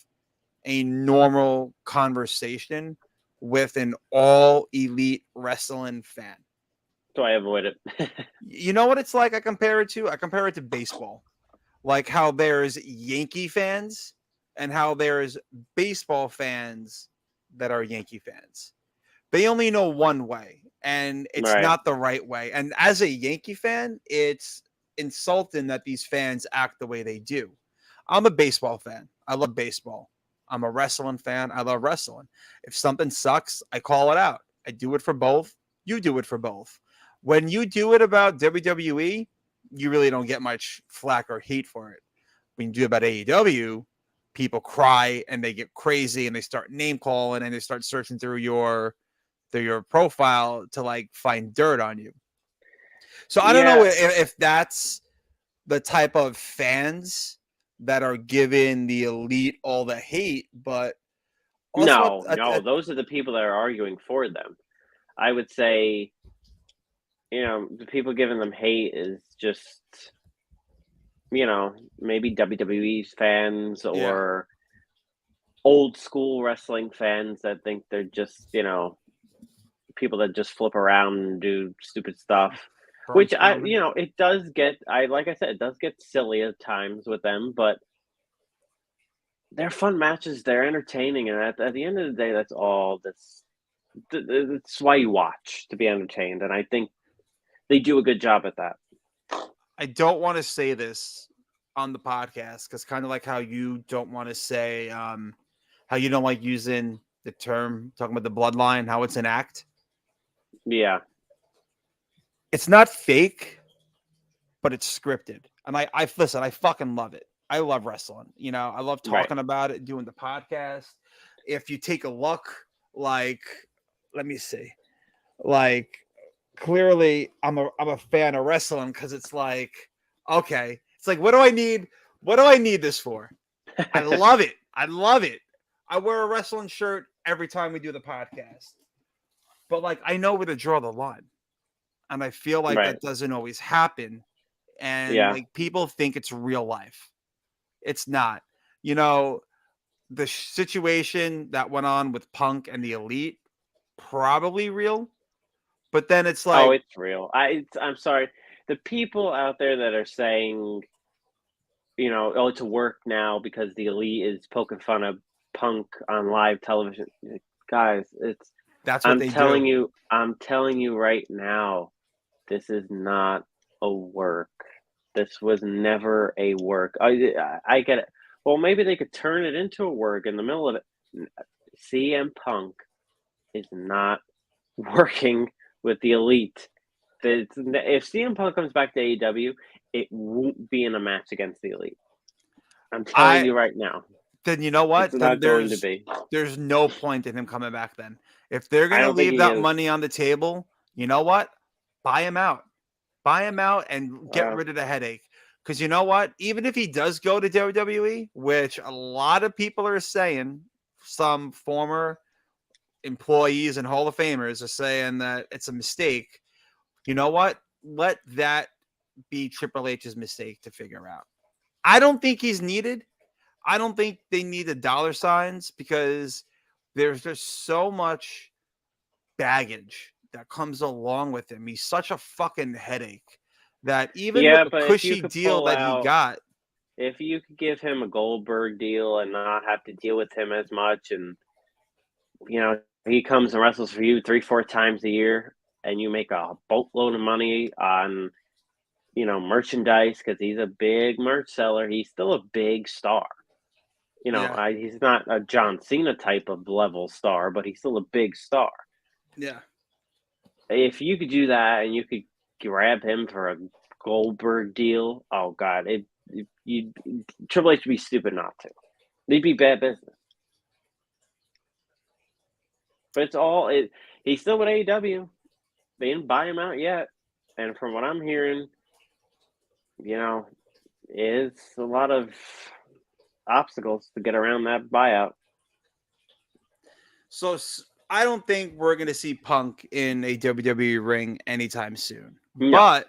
a normal conversation with an all elite wrestling fan. So I avoid it. You know what it's like? I compare it to baseball. Like how there's Yankee fans and how there's baseball fans that are Yankee fans. They only know one way, and it's Right. not the right way. And as a Yankee fan, it's insulting that these fans act the way they do. I'm a baseball fan. I love baseball. I'm a wrestling fan. I love wrestling. If something sucks, I call it out. I do it for both. You do it for both. When you do it about WWE, you really don't get much flack or hate for it. When you do it about AEW, people cry and they get crazy and they start name calling and they start searching through your profile to like find dirt on you. So I don't know if that's the type of fans that are giving the Elite all the hate, but No, those are the people that are arguing for them. I would say, you know, the people giving them hate is just, you know, maybe WWE's fans or old school wrestling fans that think they're just, you know, people that just flip around and do stupid stuff. Which you know, it does get, like I said, it does get silly at times with them, but they're fun matches. They're entertaining, and at the end of the day, that's all. That's why you watch, to be entertained, and I think they do a good job at that. I don't want to say this on the podcast because kind of like how you don't want to say how you don't like using the term talking about the bloodline, how it's an act. Yeah. It's not fake, but it's scripted. And I listen, I fucking love it. I love wrestling. You know, I love talking about it, doing the podcast. If you take a look, like, let me see, like, clearly I'm a fan of wrestling because it's like, okay, it's like, what do I need? What do I need this for? I love it. I love it. I wear a wrestling shirt every time we do the podcast. But like, I know where to draw the line. And I feel like that doesn't always happen. And like people think it's real life. It's not. You know, the situation that went on with Punk and the Elite, probably real. But then it's like, oh, it's real. I'm sorry. The people out there that are saying, you know, oh, it's a work now because the Elite is poking fun of Punk on live television. Guys, that's what they do. I'm telling you right now, this is not a work. This was never a work. I get it. Well, maybe they could turn it into a work in the middle of it. CM Punk is not working with the Elite. If CM Punk comes back to AEW, it won't be in a match against the Elite. I'm telling you right now. Then you know what? It's not going to be. There's no point in him coming back then. If they're going to leave that money on the table, you know what? Buy him out. Buy him out and get rid of the headache. Because you know what? Even if he does go to WWE, which a lot of people are saying, some former employees and Hall of Famers are saying that it's a mistake. You know what? Let that be Triple H's mistake to figure out. I don't think he's needed. I don't think they need the dollar signs because there's just so much baggage that comes along with him. He's such a fucking headache that even with the cushy deal that he got. If you could give him a Goldberg deal and not have to deal with him as much, and you know, he comes and wrestles for you 3-4 times a year and you make a boatload of money on, you know, merchandise because he's a big merch seller. He's still a big star. You know, he's not a John Cena type of level star, but he's still a big star. Yeah. If you could do that and you could grab him for a Goldberg deal. Oh God, Triple H would be stupid not to. They'd be bad business. But it's all it. He's still with AEW. They didn't buy him out yet, and from what I'm hearing, it's a lot of obstacles to get around that buyout. So I don't think we're going to see Punk in a WWE ring anytime soon. No.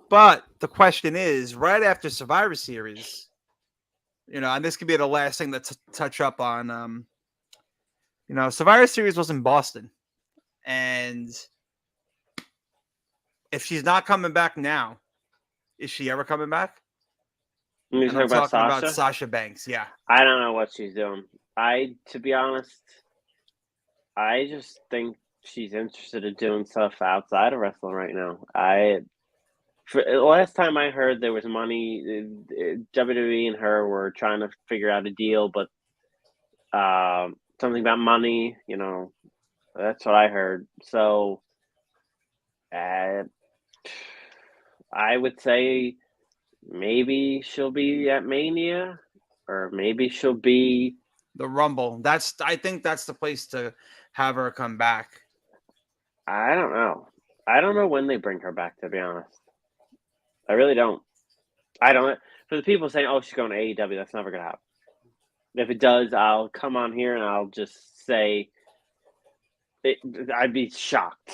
But the question is, right after Survivor Series, and this could be the last thing to touch up on. Survivor Series was in Boston, and if she's not coming back now, is she ever coming back? You're And I'm talking about about Sasha Banks. Yeah, I don't know what she's doing. To be honest, I just think she's interested in doing stuff outside of wrestling right now. The last time I heard there was money, WWE and her were trying to figure out a deal, but something about money, that's what I heard. So I would say maybe she'll be at Mania, or maybe she'll be the Rumble. I think that's the place to have her come back. I don't know. I don't know when they bring her back, to be honest. I really don't. I don't. For the people saying, "Oh, she's going to AEW," that's never going to happen. If it does, I'll come on here and I'll just say I'd be shocked.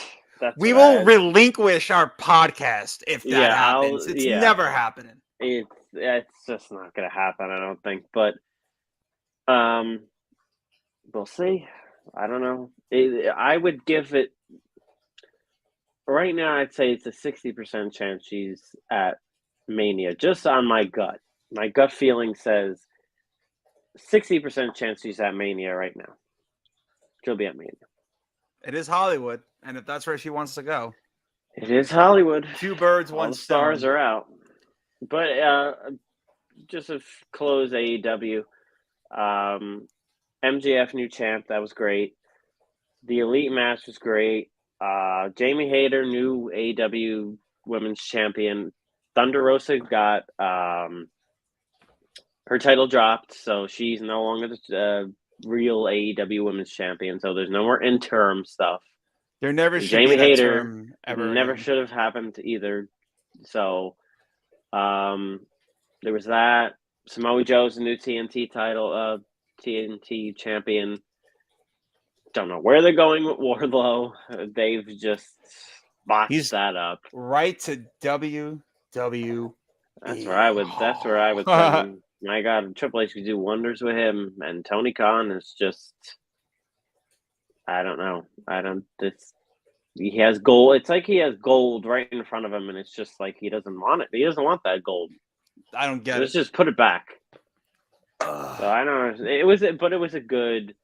We will relinquish our podcast if that happens. It's never happening. It's just not going to happen, I don't think. But we'll see. I don't know. I would give it right now. I'd say it's a 60% chance she's at Mania, just on my gut. My gut feeling says 60% chance she's at Mania right now. She'll be at Mania. It is Hollywood, and if that's where she wants to go, it is Hollywood. 2 birds, 1 stone. Stars are out. But just to close AEW, MJF new champ, that was great. The Elite match was great. Jamie Hayter, new AEW Women's Champion. Thunder Rosa got her title dropped, so she's no longer the real AEW Women's Champion. So there's no more interim stuff. There never should Jamie be that Hayter term ever. Never should have happened either. So there was that. Samoa Joe's the new TNT title, TNT champion. Don't know where they're going with Wardlow. They've just botched that up. Right to WWE. That's where I would send him. My God, Triple H could do wonders with him, and Tony Khan is just. I don't know. He has gold. It's like he has gold right in front of him, and it's just like he doesn't want it. He doesn't want that gold. I don't get it. Let's just put it back. So I don't know. It was a good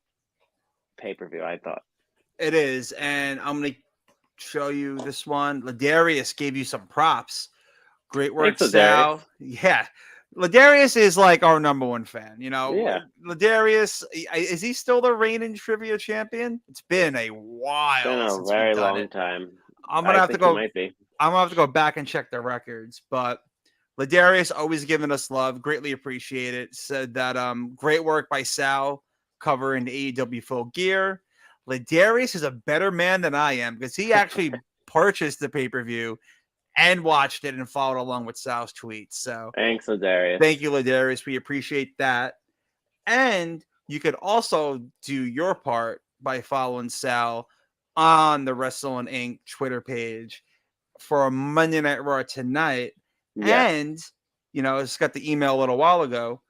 pay-per-view, I thought. It is, and I'm gonna show you this one. Ladarius gave you some props. Great work, Sal. Yeah. Ladarius is like our number 1 fan, Yeah. Ladarius, is he still the reigning trivia champion? It's been a while. It's been a very long time. I'm gonna have to go back and check the records, but Ladarius always giving us love. Greatly appreciate it. Said that great work by Sal covering the AEW Full Gear. Ladarius is a better man than I am because he actually purchased the pay-per-view and watched it and followed along with Sal's tweets. So thanks, Ladarius. Thank you, Ladarius. We appreciate that. And you could also do your part by following Sal on the Wrestling Inc. Twitter page for a Monday Night Raw tonight. Yes. And, it's got the email a little while ago.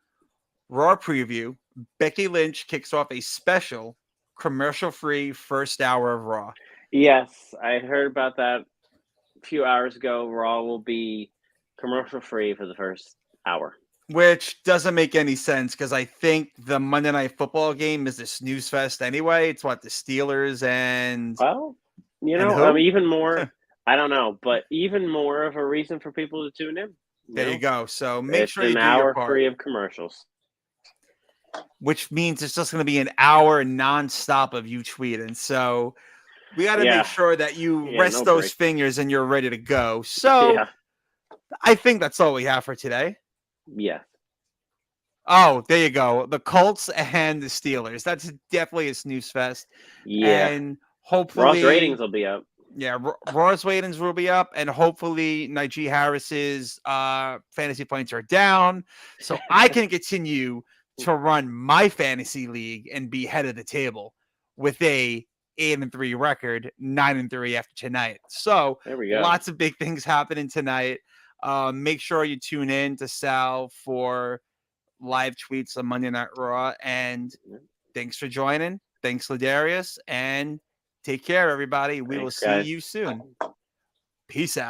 Raw preview. Becky Lynch kicks off a special commercial-free first hour of Raw. Yes, I heard about that a few hours ago. Raw will be commercial-free for the first hour. Which doesn't make any sense because I think the Monday Night Football game is a snooze fest anyway. It's the Steelers and... Well, even more... I don't know, but even more of a reason for people to tune in. There you go. So make sure you do an hour your part. Free of commercials. Which means it's just going to be an hour nonstop of you tweeting. So we got to make sure that you rest those fingers and you're ready to go. So I think that's all we have for today. Yeah. Oh, there you go. The Colts and the Steelers. That's definitely a snooze fest. Yeah. And hopefully Raw's ratings will be up. Yeah, Raw's ratings will be up, and hopefully Najee Harris's fantasy points are down, so I can continue to run my fantasy league and be head of the table with a 8-3 record, 9-3 after tonight. So There we go. lots of big things happening tonight. Make sure you tune in to Sal for live tweets on Monday Night Raw, and thanks for joining. Thanks, Ladarius, and take care, everybody. We will Thanks, see guys. you soon. Peace out.